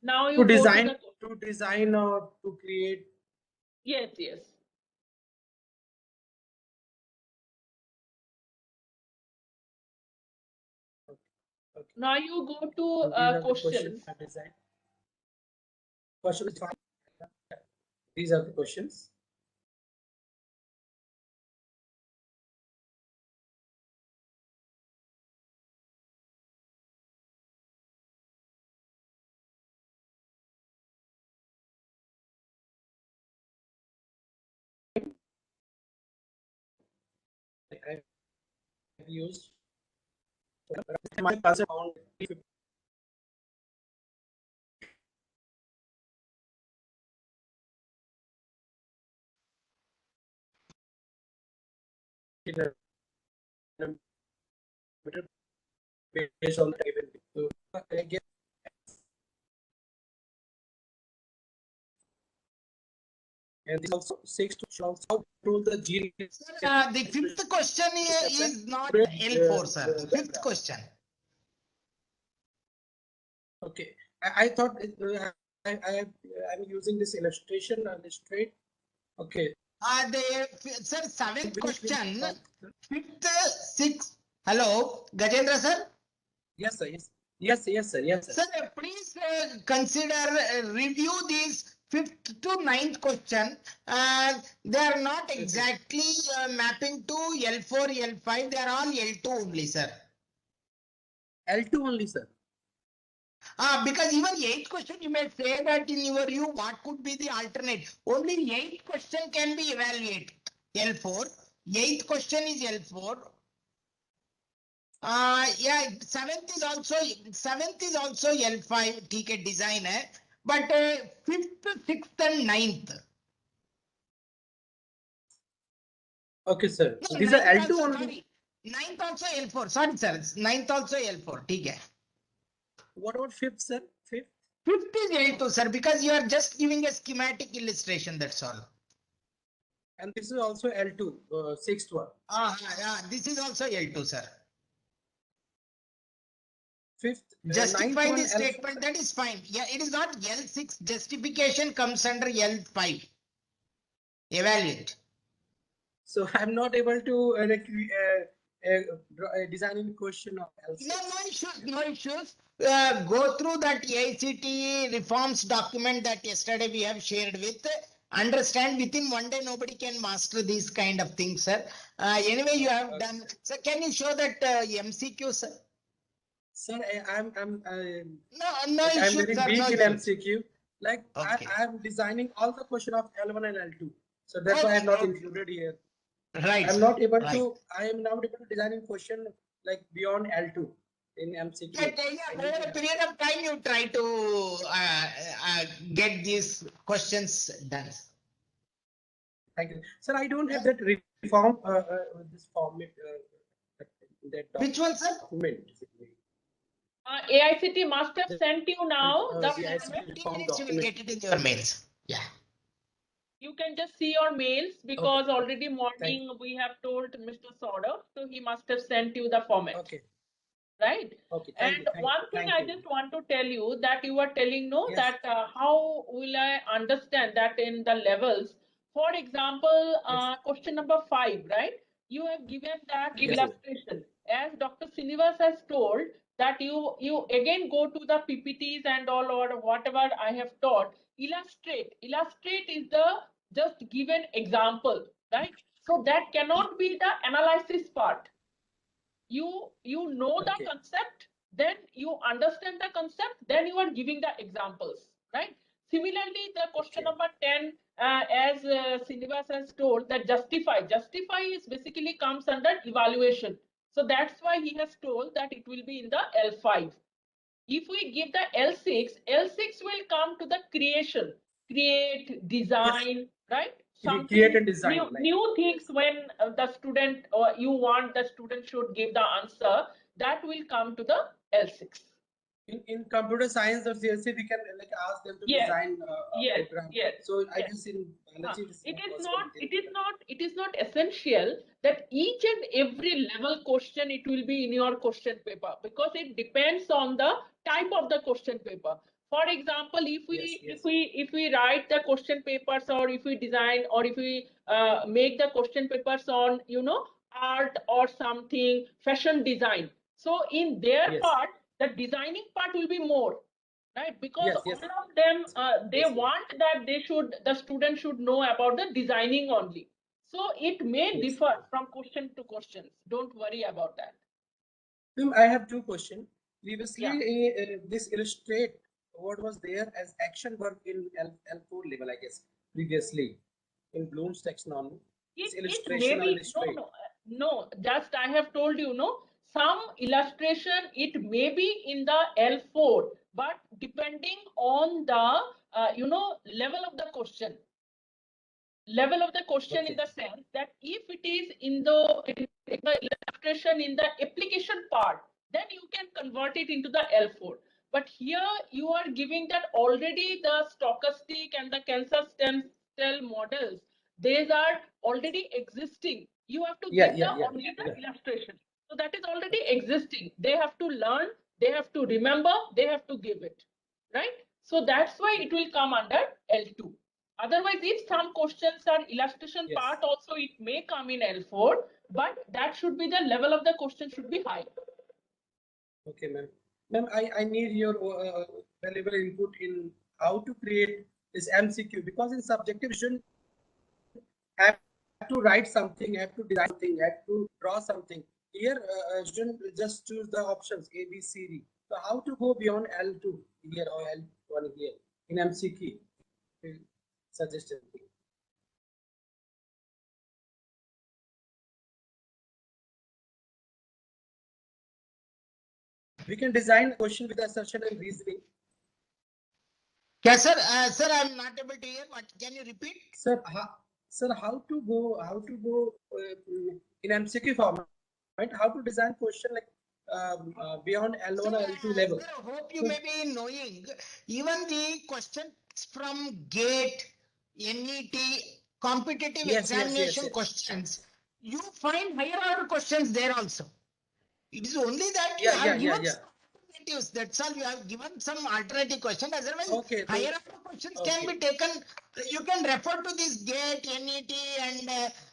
Now you to go design or to create. Yes. Okay. Now you go to questions. Question is fine. These are the questions. I have used my class around 50. Based on the given. So I guess and this also seeks to show how to the gene. The fifth question is not L4, sir. Fifth question. Okay, I thought I'm using this illustration and illustrate. Okay. Sir, seventh question, fifth, sixth. Hello, Gajendra sir. Yes, sir. Yes, sir. Sir, please consider review these fifth to ninth question. They are not exactly mapping to L4, L5. They are all L2 only, sir. L2 only, sir. Because even 8th question, you may say that in your view, what could be the alternate? Only 8th question can be evaluated. L4. 8th question is L4. Yeah, 7th is also L5 TK designer, but 5th, 6th, and 9th. Okay, sir. No, These are 9th L2 also, only. sorry. 9th also L4. Sorry, sir. 9th also L4. TK. What about 5th, sir? 5th? 5th is L2, sir, because you are just giving a schematic illustration. That's all. And this is also L2, 6th one. This is also L2, sir. 5th, Justify 9th the one, statement, that is fine. Yeah, it is not L6. Justification comes under L5. Evaluate. So I'm not able to design any question of L6. No issues. Go through that AICTE reforms document that yesterday we have shared with. Understand within one day nobody can master these kind of things, sir. Anyway, you have done. So can you show that MCQ, sir? Sir, I'm No I'm issues, very sir. big No in issues. MCQ. Like Okay. I'm designing all the question of L1 and L2. So that's why I'm not included here. Right. I'm sir. not able Right. to. I am not able to design a question like beyond L2 in MCQ. Yeah, over a period of time, you try to get these questions done. Thank you, sir. I don't have that reform. This format. That Which one, sir? document. AICT must have sent you now the The ICT format. reform You will document. get it in your mails. Yeah. You can just see your mails because already morning we have told Mr. Saudav, so he must have sent you the format. Okay. Right? Okay. And one thing I just want to tell you that you were telling that how will I understand that in the levels? For example, question number 5, right? You have given that illustration. As Dr. Srinivas has told that you again go to the PPTs and all or whatever I have taught. Illustrate is the just given example, right? So that cannot be the analysis part. You know the concept, then you understand the concept, then you are giving the examples, right? Similarly, the question number 10, as Srinivas has told, that justify is basically comes under evaluation. So that's why he has told that it will be in the L5. If we give the L6 will come to the create, design, right? Something create and design, new things when the student or you want the student should give the answer, that will come to the L6. In computer science or CSC, we can like ask them to design a program. So I guess in biology, it is not essential that each and every level question it will be in your question paper, because it depends on the type of the question paper. For example, if we write the question papers, or if we design, or if we make the question papers on art or something, fashion design, so in their part the designing part will be more, right? Because all of them they want that the student should know about the designing only. So it may differ from question to questions. Don't worry about that. I have two questions. Previously, this illustrate what was there as action verb in L4 level, I guess, previously in Bloom's taxonomy. It may be, no, just I have told you, some illustration, it may be in the L4, but depending on the, level of the question. Level of the question in the sense that if it is in the illustration in the application part, then you can convert it into the L4. But here you are giving that already the stochastic and the cancer stem cell models, these are already existing. You have to give only the illustration. So that is already existing. They have to learn, they have to remember, they have to give it, right? So that's why it will come under L2. Otherwise, if some questions are illustration part also, it may come in L4, but that should be the level of the question should be high. Okay, ma'am. Ma'am, I need your valuable input in how to create this MCQ, because in subjective you shouldn't have to write something, have to design something, have to draw something. Here, shouldn't just choose the options A, B, C, D. So how to go beyond L2 here or L1 here in MCQ? Suggested. We can design a question with assertion and reasoning. Yes, sir. Sir, I'm not able to hear. What can you repeat? Sir, how to go in MCQ format, right? How to design question like beyond L1 or L2 level? Sir, hope you may be knowing even the questions from GATE, NET, competitive Yes, examination yes. questions. You find higher order questions there also. It is only that you have given some alternatives. That's all. You have given some alternative question. Otherwise, Okay, higher order questions can be taken. You can refer to this GATE, NET,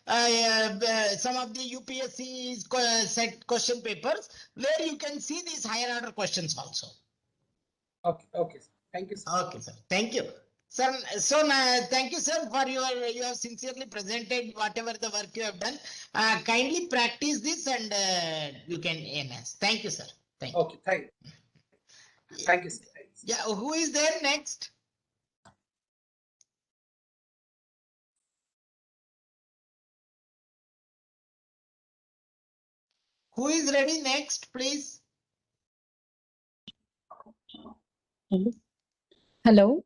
and some of the UPSC set question papers where you can see these higher order questions also. Okay. Thank you, sir. Okay, sir. Thank you. Sir, so thank you, sir, for you have sincerely presented whatever the work you have done. Kindly practice this and you can enhance. Thank you, sir. Thank you. Okay, thank you, sir. Yeah, who is there next? Who is ready next, please? Hello.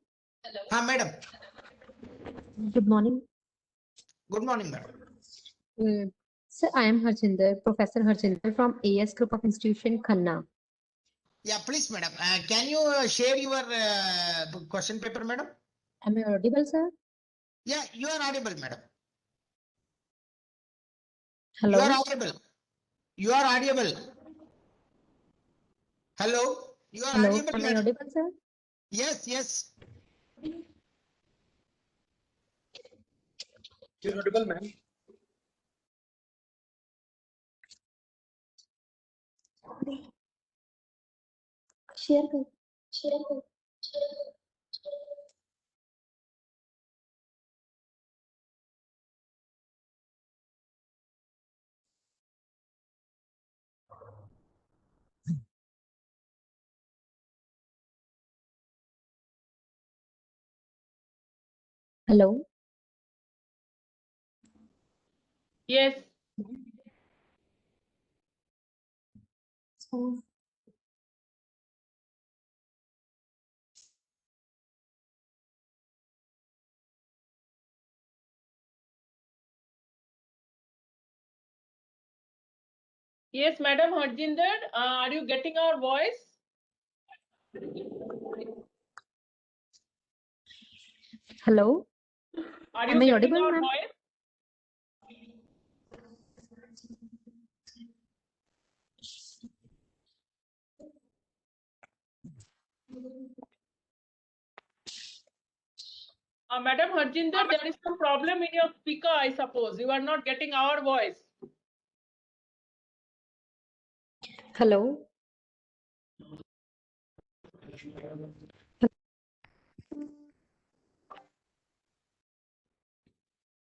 Madam. Good morning. Good morning, madam. Sir, I am Harjinder, Professor Harjinder from AS Group of Institution, Khanna. Yeah, please, madam. Can you share your question paper, madam? Am I audible, sir? Yeah, you are audible, madam. Hello. You are audible. You are audible. Hello. You are Hello. audible, Am I madam. audible, sir? Yes. You're audible, ma'am. Share. Hello. Yes. Yes, Madam Harjinder, are you getting our voice? Hello. Are Am you I getting audible, our ma'am? voice? Madam Harjinder, there is some problem in your speaker, I suppose. You are not getting our voice. Hello.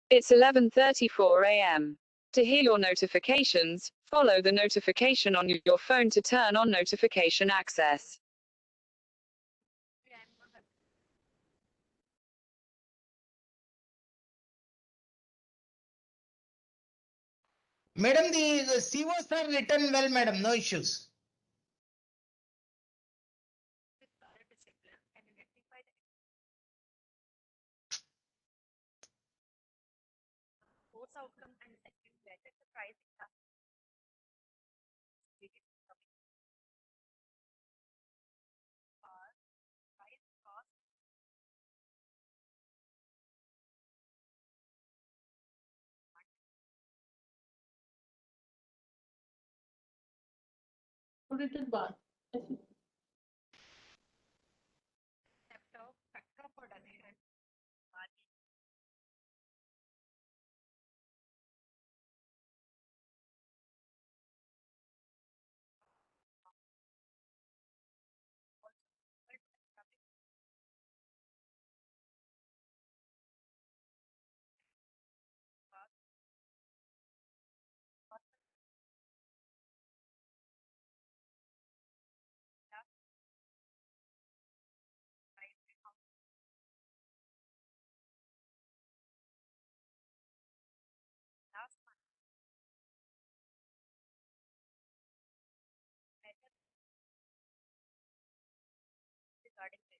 It's 11:34 a.m. To hear your notifications, follow the notification on your phone to turn on notification access. Madam, the COs are written well, madam. No issues. Written bar. regarding this.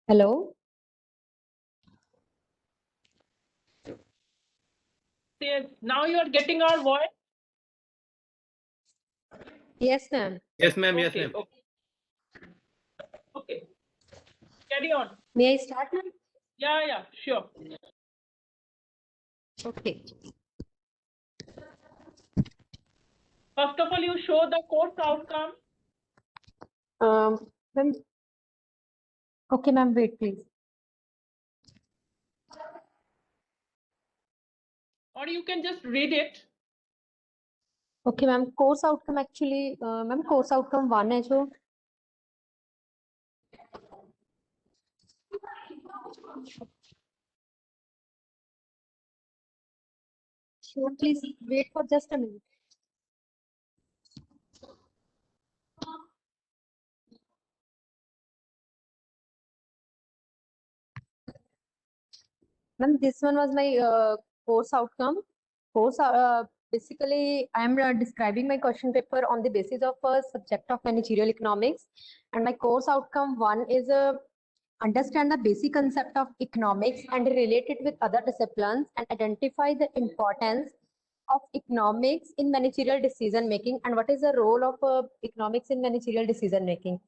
Hello. Yes, now you are getting our voice. Yes, ma'am. Yes, ma'am. Yes, Okay, ma'am. okay. Okay. Carry on. May I start, ma'am? Yeah, sure. Okay. First of all, you show the course outcome. Ma'am. Okay, ma'am. Wait, please. Or you can just read it. Okay, ma'am. Course outcome actually, ma'am. Course outcome 1 है जो. Sure, please wait for just a minute. Ma'am, this one was my course outcome. Basically, I am describing my question paper on the basis of a subject of managerial economics, and my course outcome 1 is understand the basic concept of economics and relate it with other disciplines and identify the importance of economics in managerial decision making and what is the role of economics in managerial decision making.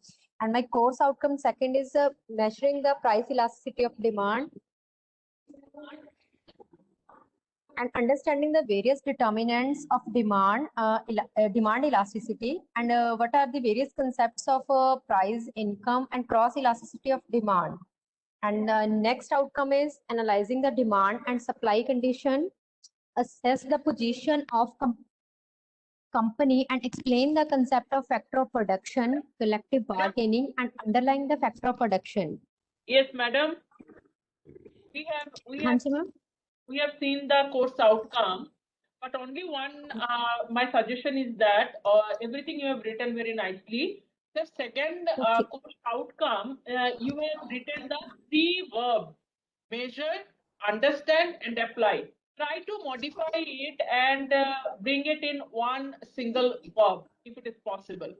And my course outcome second is measuring the price elasticity of demand and understanding the various determinants of demand elasticity and what are the various concepts of price, income, and cross elasticity of demand. And next outcome is analyzing the demand and supply condition, assess the position of company and explain the concept of factor of production, collective bargaining, and underlying the factor of production. Yes, madam. We have seen the course outcome, but only one. My suggestion is that everything you have written very nicely. The second course outcome, you have written the 3 verbs: measure, understand, and apply. Try to modify it and bring it in one single verb, if it is possible.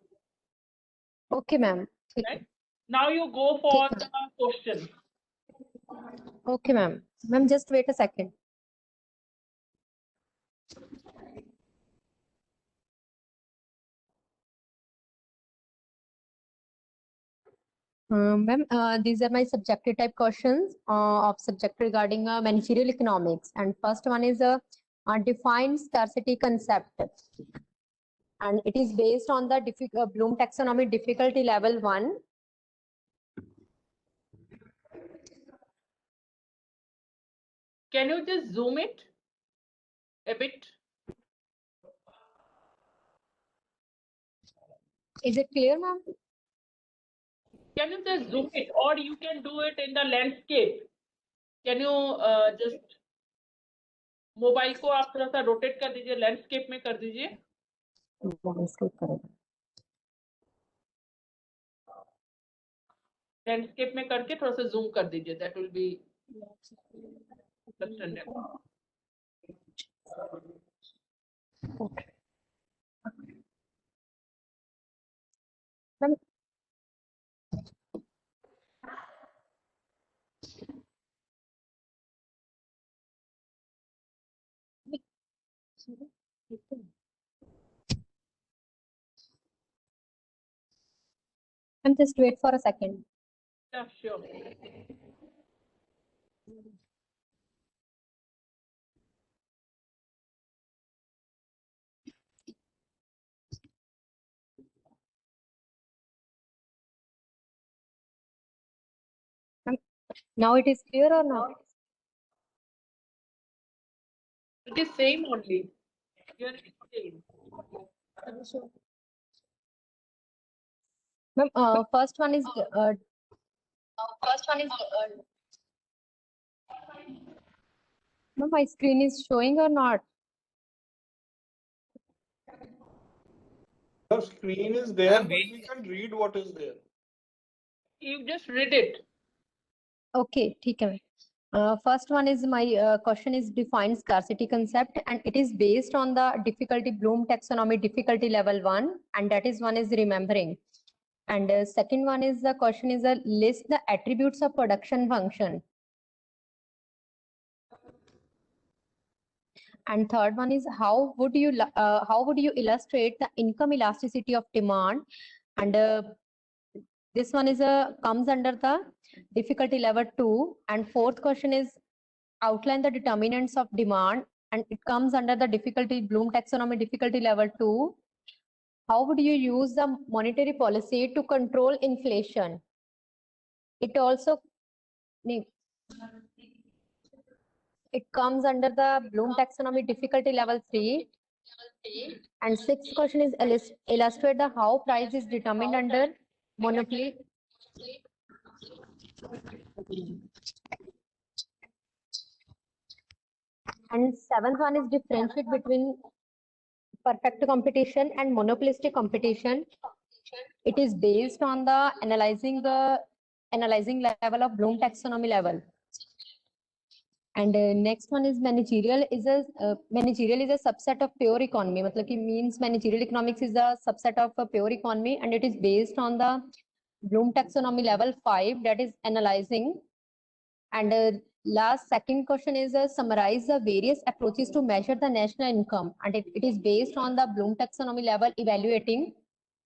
Okay, ma'am. Right? Now you go for the question. Okay, ma'am. Ma'am, just wait a second. Ma'am, these are my subjective type questions of subject regarding managerial economics. And first one is a defined scarcity concept. And it is based on the Bloom taxonomy difficulty level 1. Can you just zoom it a bit? Is it clear, ma'am? Can you just zoom it, or you can do it in the landscape? Can you just mobile को आप थोड़ा सा rotate कर दीजिए, landscape में कर दीजिए. Landscape में करके थोड़ा सा जूम कर दीजिए. That will be Okay. And just wait for a second. Yeah, sure. Now it is clear or not? It is same only. Here it is same. Ma'am, first one is ma'am, my screen is showing or not? Your screen is there, but we can't read what is there. You just read it. Okay, ठीक है. First one is my question is define scarcity concept, and it is based on the difficulty Bloom taxonomy difficulty level 1, and that is one is remembering. And second one is the question is list the attributes of production function. And third one is how would you illustrate the income elasticity of demand? And this one is comes under the difficulty level 2. And fourth question is outline the determinants of demand, and it comes under the difficulty Bloom taxonomy difficulty level 2. How would you use the monetary policy to control inflation? It also it comes under the Bloom taxonomy difficulty level 3. And sixth question is illustrate the how price is determined under monopoly. And seventh one is differentiate between perfect competition and monopolistic competition. It is based on the analyzing level of Bloom taxonomy level. And next one is managerial is a subset of pure economy. मतलब कि means managerial economics is a subset of a pure economy, and it is based on the Bloom taxonomy level 5, that is analyzing. And last second question is summarize the various approaches to measure the national income, and it is based on the Bloom taxonomy level evaluating.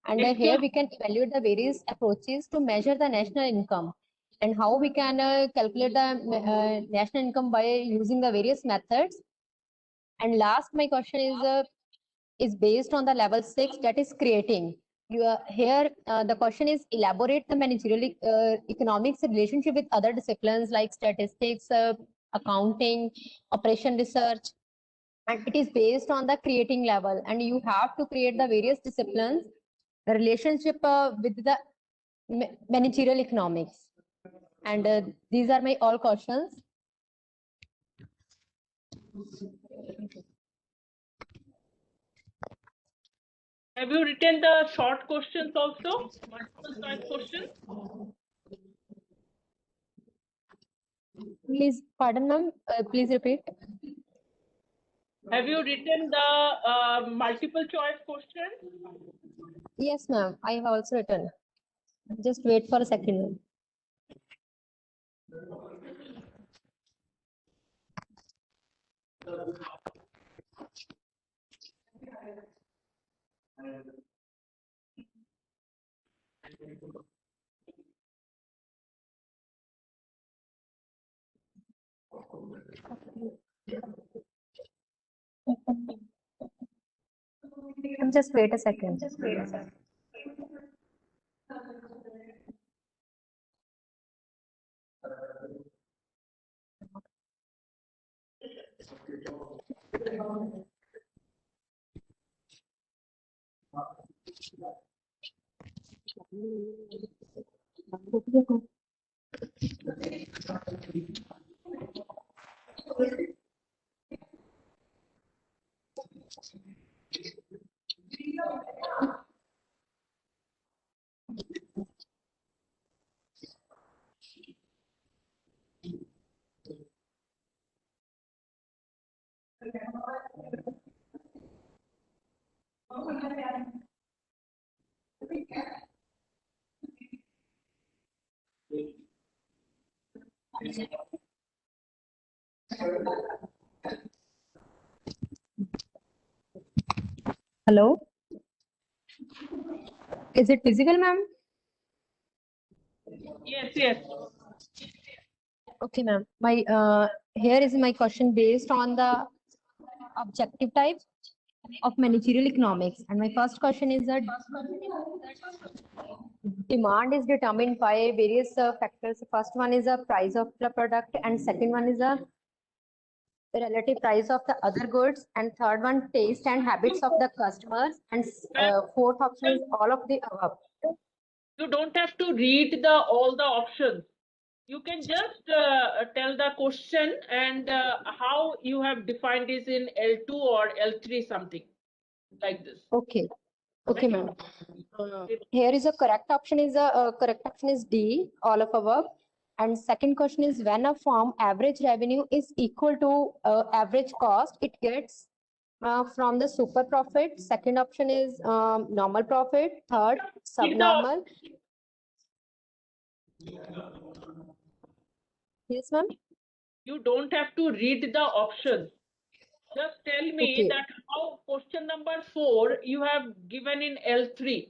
And here we can evaluate the various approaches to measure the national income, and how we can calculate the national income by using the various methods. And last, my question is based on the level 6, that is creating. Here the question is elaborate the managerial economics relationship with other disciplines like statistics, accounting, operation research, and it is based on the creating level, and you have to create the various disciplines, the relationship with the managerial economics. And these are my all questions. Have you written the short questions also? Multiple choice questions? Please, pardon ma'am, please repeat. Have you written the multiple choice questions? Yes ma'am, I have also written. Just wait for a second. Just wait a second. Hello? Is it visible, ma'am? Yes. Okay, ma'am. My here is my question based on the objective type of managerial economics, and my first question is that Demand is determined by various factors. First one is the price of the product, and second one is the relative price of the other goods, and third one taste and habits of the customers, and fourth option is all of the above. You don't have to read the all the options. You can just tell the question and how you have defined this in L2 or L3, something like this. Okay. Okay, ma'am. Here is a correct option is D, all of above. And second question is, when a firm average revenue is equal to average cost, it gets from the super profit. Second option is normal profit. Third, subnormal. Yes, ma'am. You don't have to read the options. Just tell me Okay. that how question number 4 you have given in L3.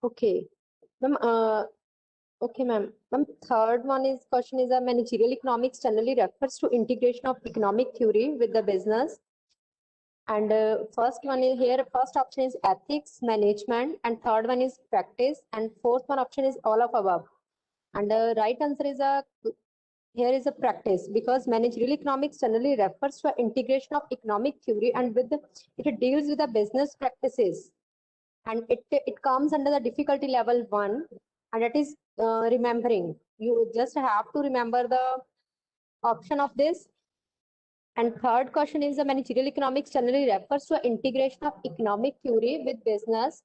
Okay. Ma'am, okay, ma'am. Ma'am, third one is question is a managerial economics generally refers to integration of economic theory with the business. And first one is here, first option is ethics, management, and third one is practice, and fourth one option is all of above. And the right answer is here is a practice, because managerial economics generally refers to integration of economic theory and it deals with the business practices, and it comes under the difficulty level 1, and it is remembering. You just have to remember the option of this. And third question is the managerial economics generally refers to integration of economic theory with business.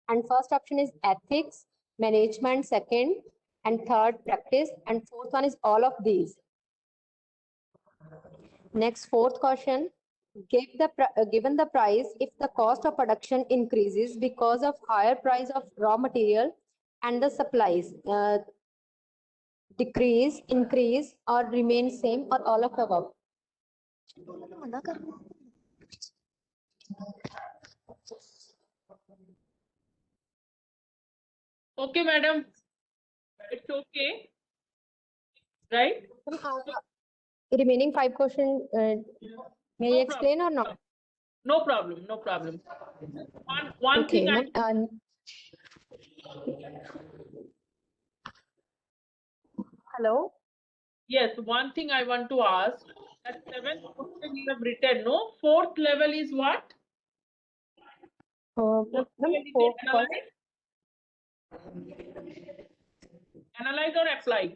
And first option is ethics, management, second, and third practice, and fourth one is all of these. Next, fourth question. Given the price, if the cost of production increases because of higher price of raw material and the supplies, decrease, increase, or remain same, or all of the above. Okay, madam. It's okay. Right? Remaining 5 questions, may I explain or not? No problem. No problem. One Okay, thing hello? Yes, one thing I want to ask. That 7th question you have written, no? 4th level is what? Analyze or apply?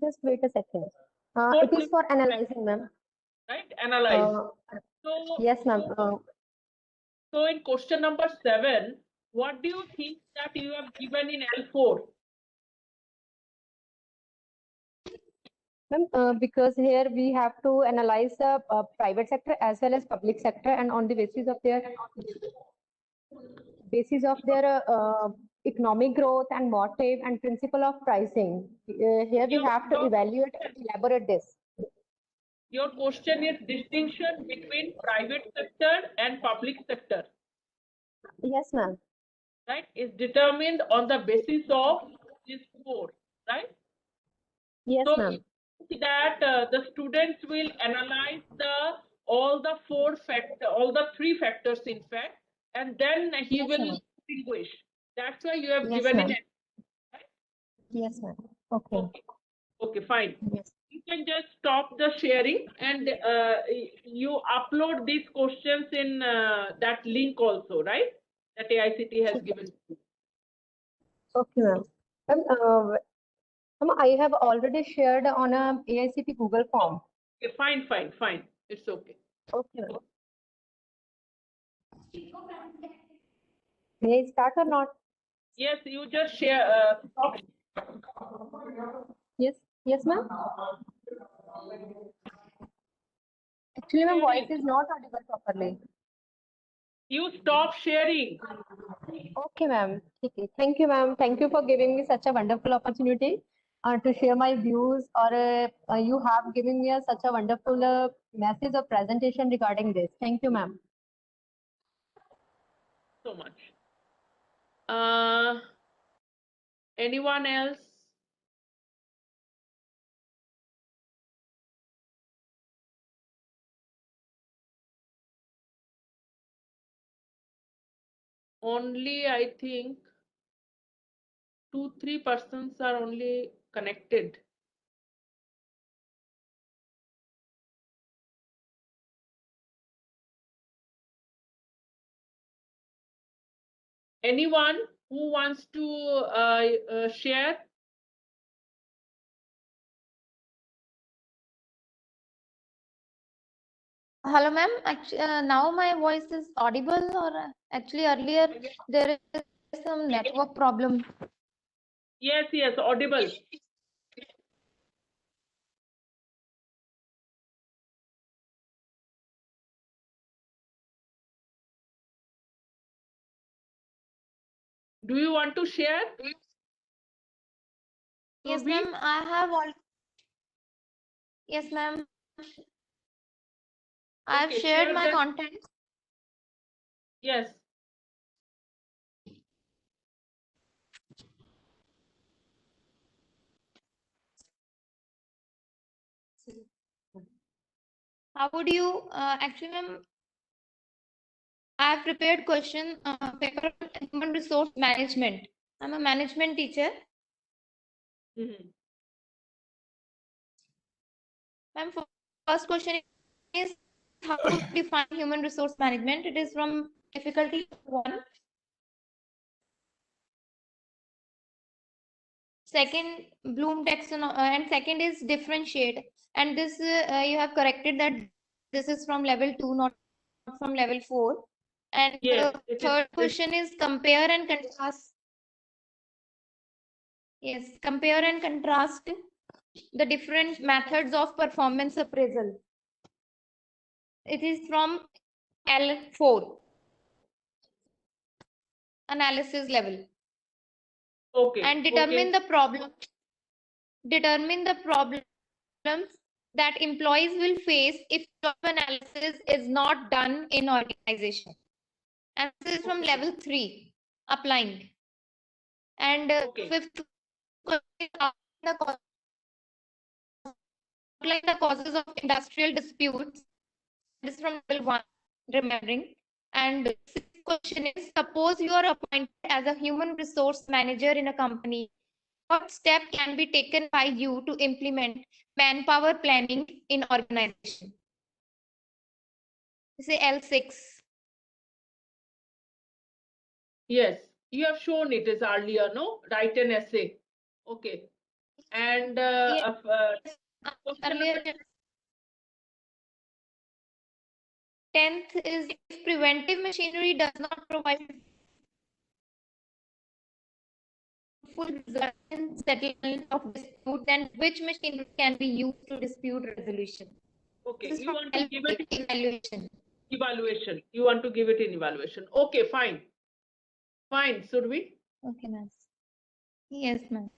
Just wait a second. It is for analyzing, ma'am. Right? Analyze. Yes, ma'am. So in question number 7, what do you think that you have given in L4? Ma'am, because here we have to analyze the private sector as well as public sector, and on the basis of their economic growth and motive and principle of pricing. Here we have to evaluate and elaborate this. Your question is distinction between private sector and public sector. Yes, ma'am. Right? Is determined on the basis of this 4, right? Yes, so ma'am. That the students will analyze all the 3 factors in fact, and then he will distinguish. That's why you have given in. Yes, ma'am. Okay. Okay, fine. Yes. You can just stop the sharing, and you upload these questions in that link also, right? That AICT has given. Okay, ma'am. Ma'am, I have already shared on a AICT Google form. Okay, fine. It's okay. Okay, ma'am. May I start or not? Yes, you just share. Stop. Yes, ma'am. Actually, my voice is not audible properly. You stop sharing. Okay, ma'am. Okay. Thank you, ma'am. Thank you for giving me such a wonderful opportunity to share my views, or you have given me such a wonderful message or presentation regarding this. Thank you, ma'am. So much. Anyone else? only, I think, 2-3 persons are only connected. Anyone who wants to share? Hello, ma'am. Actually, now my voice is audible, or actually earlier there is some network problem. Yes, yes, audible. Do you want to share? Yes, Surbhi? ma'am. I have all. Yes, ma'am. I have Okay, shared share my that. content. Yes. How would you actually, ma'am? I have prepared question paper on human resource management. I'm a management teacher. Ma'am, first question is how to define human resource management. It is from difficulty 1. Second, Bloom taxonomy, and second is differentiate. And this you have corrected that this is from level 2, not from level 4. And Yes, the third question is compare and contrast. Yes, compare and contrast the different methods of performance appraisal. It is from L4, analysis level. Okay. And determine the problem. Determine the problems that employees will face if job analysis is not done in organization. And this is from level 3, applying. And fifth, outline the causes of industrial disputes. This is from level 1, remembering. And sixth question is, suppose you are appointed as a human resource manager in a company. What step can be taken by you to implement manpower planning in organization? Say L6. Yes, you have shown it is earlier, no? Write an essay. Okay. And earlier 10th is, if preventive machinery does not provide full result in settlement of dispute, then which machinery can be used to dispute resolution? okay, This is you from want to give it evaluation. Evaluation. You want to give it in evaluation. Okay, fine. Fine, Survi. Okay, ma'am. Yes, ma'am.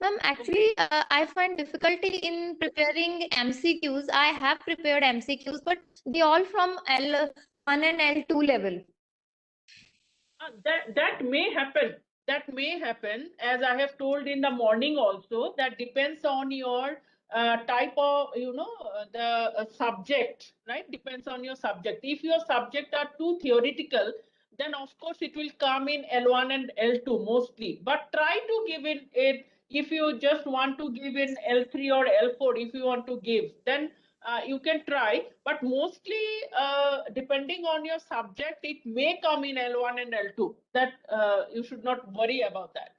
Ma'am, actually, I find difficulty in preparing MCQs. I have prepared MCQs, but they all from L1 and L2 level. That may happen. That may happen, as I have told in the morning also. That depends on your type of, the subject, right? Depends on your subject. If your subject are too theoretical, then of course it will come in L1 and L2 mostly. But try to give it if you just want to give in L3 or L4, if you want to give, then you can try, but mostly depending on your subject, it may come in L1 and L2. That you should not worry about that.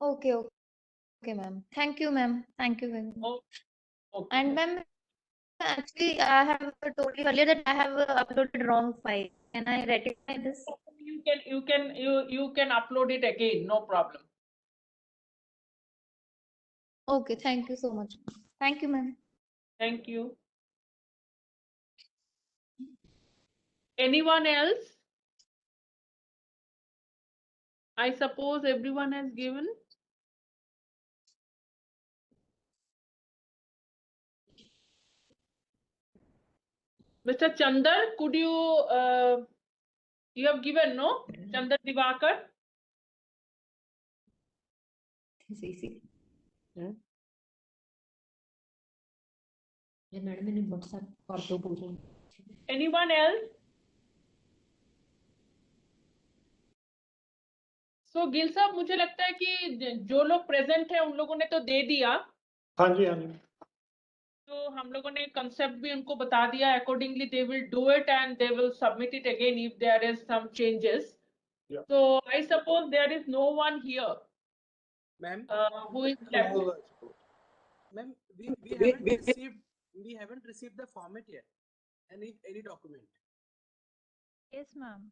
Okay, okay, ma'am. Thank you, ma'am. Thank you very much. Okay. And ma'am, actually, I have told you earlier that I have uploaded wrong file. Can I rectify this? You can upload it again, no problem. Okay, thank you so much. Thank you, ma'am. Thank you. Anyone else? I suppose everyone has given. Mr. Chandar, could you you have given, no? Chandar Divakar? Anyone else? So Gill साहब मुझे लगता है कि जो लोग present है उन लोगों ने तो दे दिया, हाँ जी हाँ जी तो हम लोगों ने कंसेप्ट भी उनको बता दिया. Accordingly they will do it and they will submit it again if there is some changes. Yeah. So I suppose there is no one here Ma'am, who is left. ma'am, we haven't received the format yet. Any document. Yes, ma'am.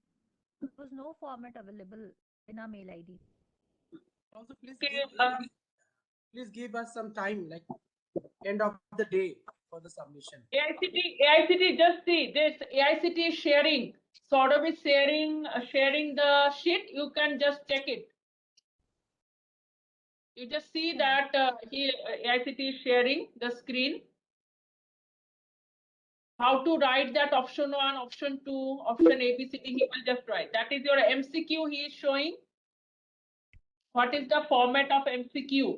There was no format available in our mail ID. Also, Okay, please give us some time, like end of the day for the submission. AICT, just see this. AICT is sharing. Saurabh is sharing the sheet. You can just check it. You just see that AICT is sharing the screen. How to write that option 1, option 2, option A, B, C, D. He will just write. That is your MCQ. He is showing. What is the format of MCQ?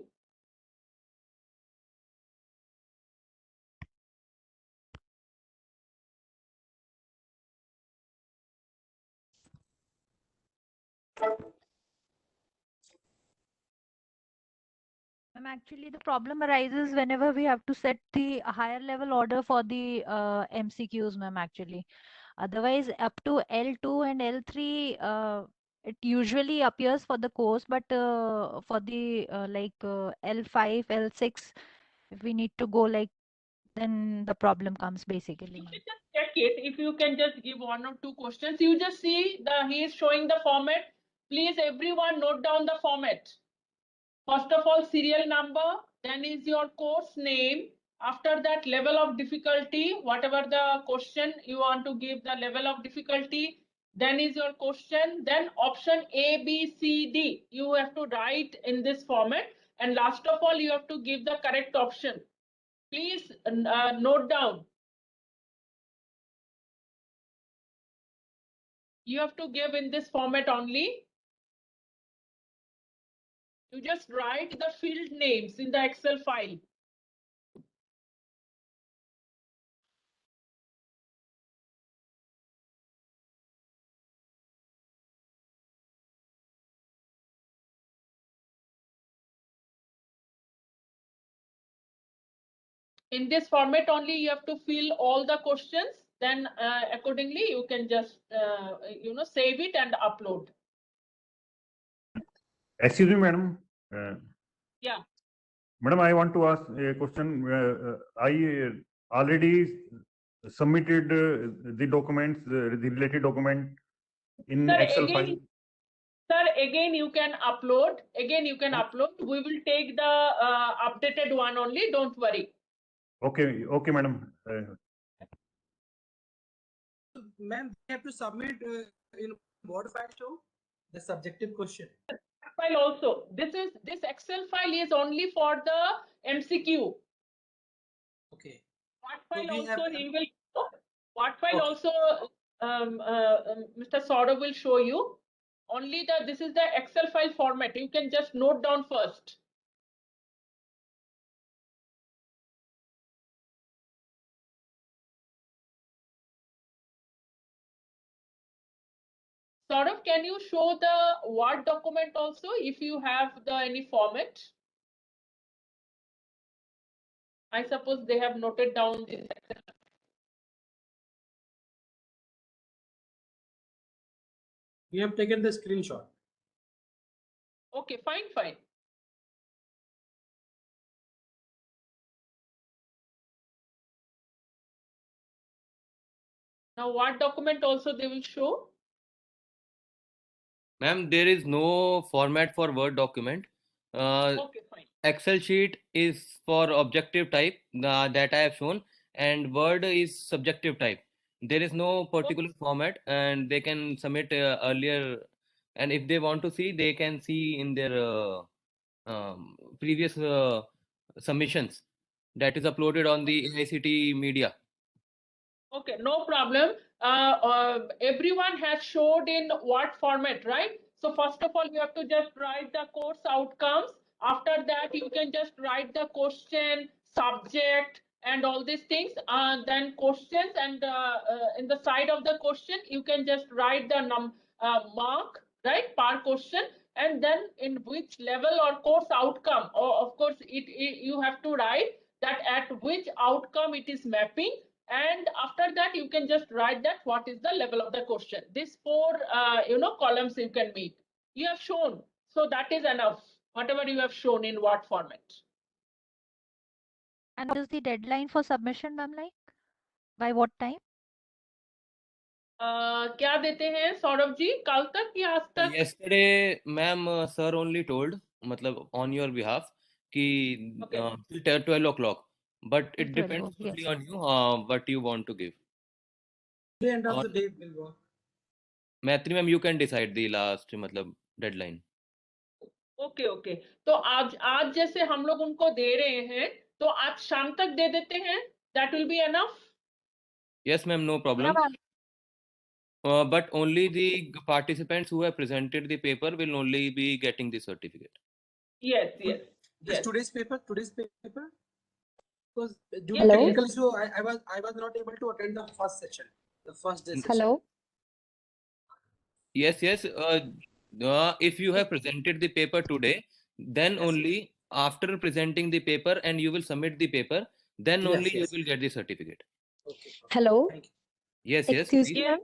Actually, the problem arises whenever we have to set the higher level order for the MCQs, ma'am, actually. Otherwise, up to L2 and L3, it usually appears for the course, but for the L5, L6, if we need to go like, then the problem comes basically. You can just check it. If you can just give 1 or 2 questions, you just see he is showing the format. Please, everyone, note down the format. First of all, serial number, then is your course name. After that, level of difficulty, whatever the question you want to give, the level of difficulty, then is your question, then option A, B, C, D. You have to write in this format. And last of all, you have to give the correct option. Please note down. You have to give in this format only. You just write the field names in the Excel file. In this format only, you have to fill all the questions. Then accordingly, you can just save it and upload. Excuse me, madam. Yeah. Madam, I want to ask a question. I already submitted the documents, the related document in Sir, Excel again, file. Sir, again you can upload. Again you can upload. We will take the updated one only. Don't worry. Okay, okay, madam. Ma'am, we have to submit in Word file too, the subjective question. File also. This Excel file is only for the MCQ. Okay. What file we also have- he will. What file Okay. also Mr. Saurabh will show you. Only this is the Excel file format. You can just note down first. Saurabh, can you show the Word document also if you have any format? I suppose they have noted down this. We have taken the screenshot. Okay, fine. Now, what document also they will show? Ma'am, there is no format for Word document. Okay, fine. Excel sheet is for objective type that I have shown, and Word is subjective type. There is no particular format, and they can submit earlier. And if they want to see, they can see in their previous submissions that is uploaded on the AICT media. Okay, no problem. Everyone has showed in what format, right? So first of all, you have to just write the course outcomes. After that, you can just write the question, subject, and all these things. Then questions, and in the side of the question, you can just write the mark, right, per question. and then in which level or course outcome, or of course you have to write that at which outcome it is mapping, and after that you can just write that what is the level of the question. These four columns you can make. You have shown, so that is enough, whatever you have shown in what format. And what is the deadline for submission, ma'am? Like by what time? क्या देते हैं सौरभ जी, कल तक या आज तक? Yesterday, ma'am, sir only told, मतलब on your behalf, कि till 12 o'clock. But it Till 12 depends o'clock, totally yes. on you, what you want to give. The end of और the day will work. Maitri ma'am, you can decide the last मतलब deadline. Okay okay, तो आज जैसे हम लोग उनको दे रहे हैं, तो आज शाम तक दे देते हैं, that will be enough. Yes, ma'am, no problem. But only the participants who have presented the paper will only be getting the certificate. Yes. Today's paper. Because due to Hello? technical issue, I was not able to attend the first session, the first day session. Hello? Yes. If you have presented the paper today, then only after presenting the paper and you will submit the paper, then only you will get the certificate. Okay. Hello? Yes. Excuse Please. me, ma'am.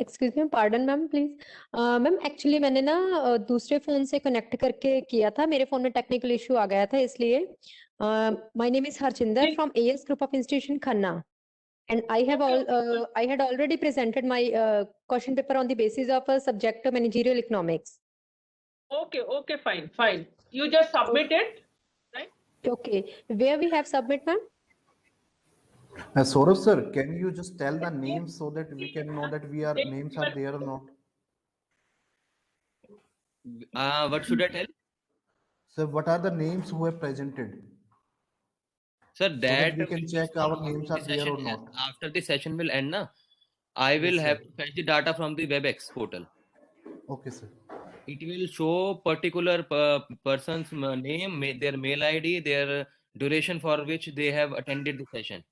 Excuse me, pardon ma'am please. Ma'am actually मैंने ना दूसरे phone से connect करके किया था, मेरे phone में technical issue आ गया था, इसलिए my name is Harjinder from as group of institution Khanna, and I had already presented my question paper on the basis of a subject managerial economics. Okay, fine. You just submit it, right? Okay, where we have submit, ma'am? Saurav sir, can you just tell the names so that we can know that names are there or not? What should I tell? Sir, what are the names who have presented? Sir, So that we can check our names are there or not. After the session will end, na, I will have to fetch the data from the WebEx portal. Okay, sir. It will show particular person's name, their mail ID, their duration for which they have attended the session.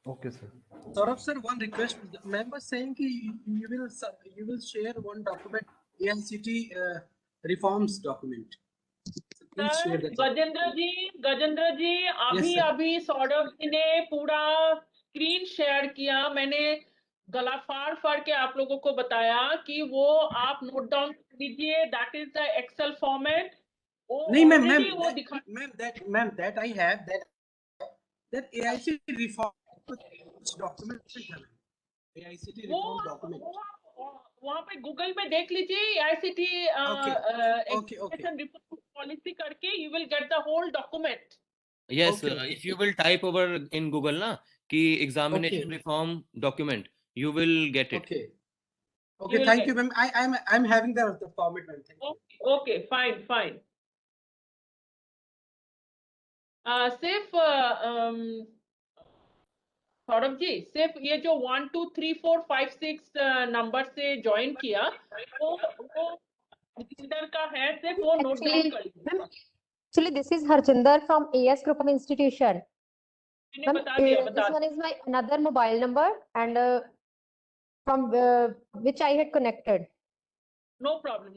Okay, sir. Saurabh sir, one request. The member saying कि you will share one document, AICT reforms document. So please share that. Gajendra ji, अभी सौरभ जी ने पूरा screen share किया, मैंने गला फाड़ के आप लोगों को बताया कि वो आप नोट डाउन कर लीजिए, that is the Excel format. नहीं ma'am, that I have that AICT reform document है, AICT reform document. वहाँ पे गूगल में देख लीजिए AICT एजुकेशन रिफॉर्म पॉलिसी करके, you will get the whole document. Yes, if you will type over in Google na कि examination reform document, you will get it. Okay, thank you, ma'am. I'm having the format, ma'am. Okay, fine. सिर्फ सौरभ जी, सिर्फ ये जो 1 2 3 4 5 6 number से join किया, वो हरजिंदर का है, सिर्फ वो नोट डाउन कर लीजिए। Actually, this is Harjinder from AS Group of Institution. मैंने बता दिया। This one is my another mobile number and from which I had connected. No problem.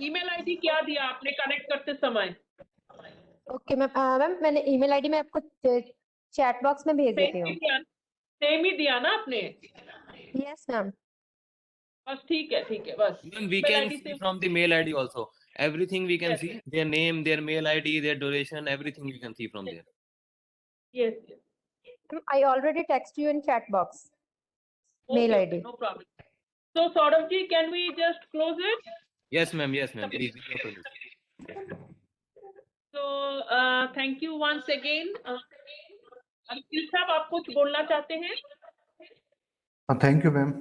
Email ID क्या दिया आपने कनेक्ट करते समय? ओके मैम, मैंने ईमेल आईडी में आपको चैट बॉक्स में भेज देती हूँ। सेम ही दिया ना आपने? Yes ma'am. बस ठीक है बस। We can see from the mail ID also. Everything we can see, their name, their mail ID, their duration, everything we can see from there. Yes. I already text you in chat box. Mail ID. No problem. So Saurabh ji, can we just close it? Yes, ma'am. Please. So thank you once again. अखिल साहब, आप कुछ बोलना चाहते हैं? Thank you, ma'am.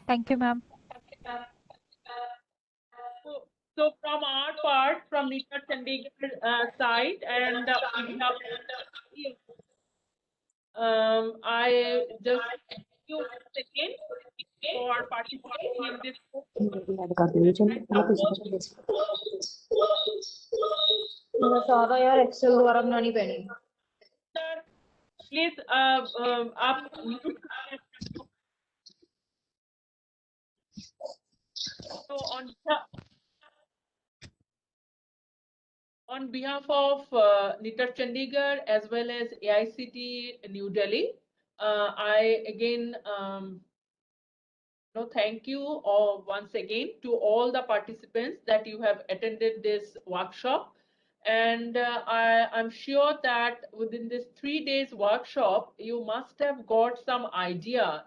Thank you, ma'am. So from our part, from Nisha Chandigarh side, and I just thank you once again for participating in this. सारा यार Excel द्वारा बनानी पैनी। Sir, please आप So on behalf of NITR Chandigarh as well as AICT New Delhi, I again thank you all once again to all the participants that you have attended this workshop. And I'm sure that within this 3 days workshop, you must have got some idea,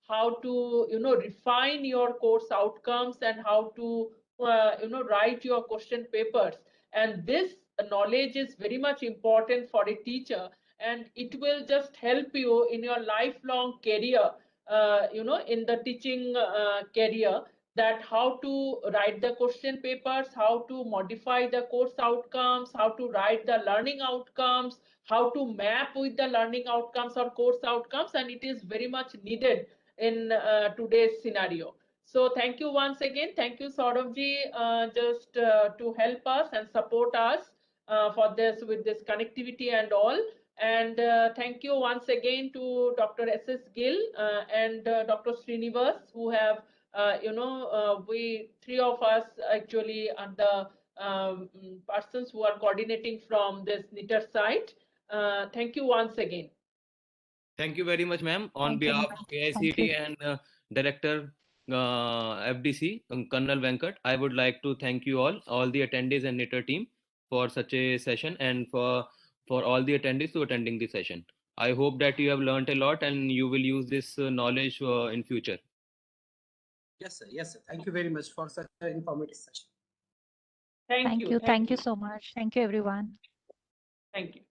how to, refine your course outcomes and how to, write your question papers. And this knowledge is very much important for a teacher, and it will just help you in your lifelong career, in the teaching career, that how to write the question papers, how to modify the course outcomes, how to write the learning outcomes, how to map with the learning outcomes or course outcomes, and it is very much needed in today's scenario. So thank you once again. Thank you, Sauravji, just to help us and support us for this with this connectivity and all. And thank you once again to Dr. S.S. Gill and Dr. Srinivas, who have, we three of us actually are the persons who are coordinating from this NITR site. Thank you once again. Thank you very much, ma'am. On behalf of AICT and Director FDC, Colonel Venkat, I would like to thank you all the attendees and NITR team for such a session, and for all the attendees to attending the session. I hope that you have learned a lot and you will use this knowledge in future. Yes, sir. Yes, sir. Thank you very much for such an informative session. Thank you. Thank you so much. Thank you, everyone. Thank you.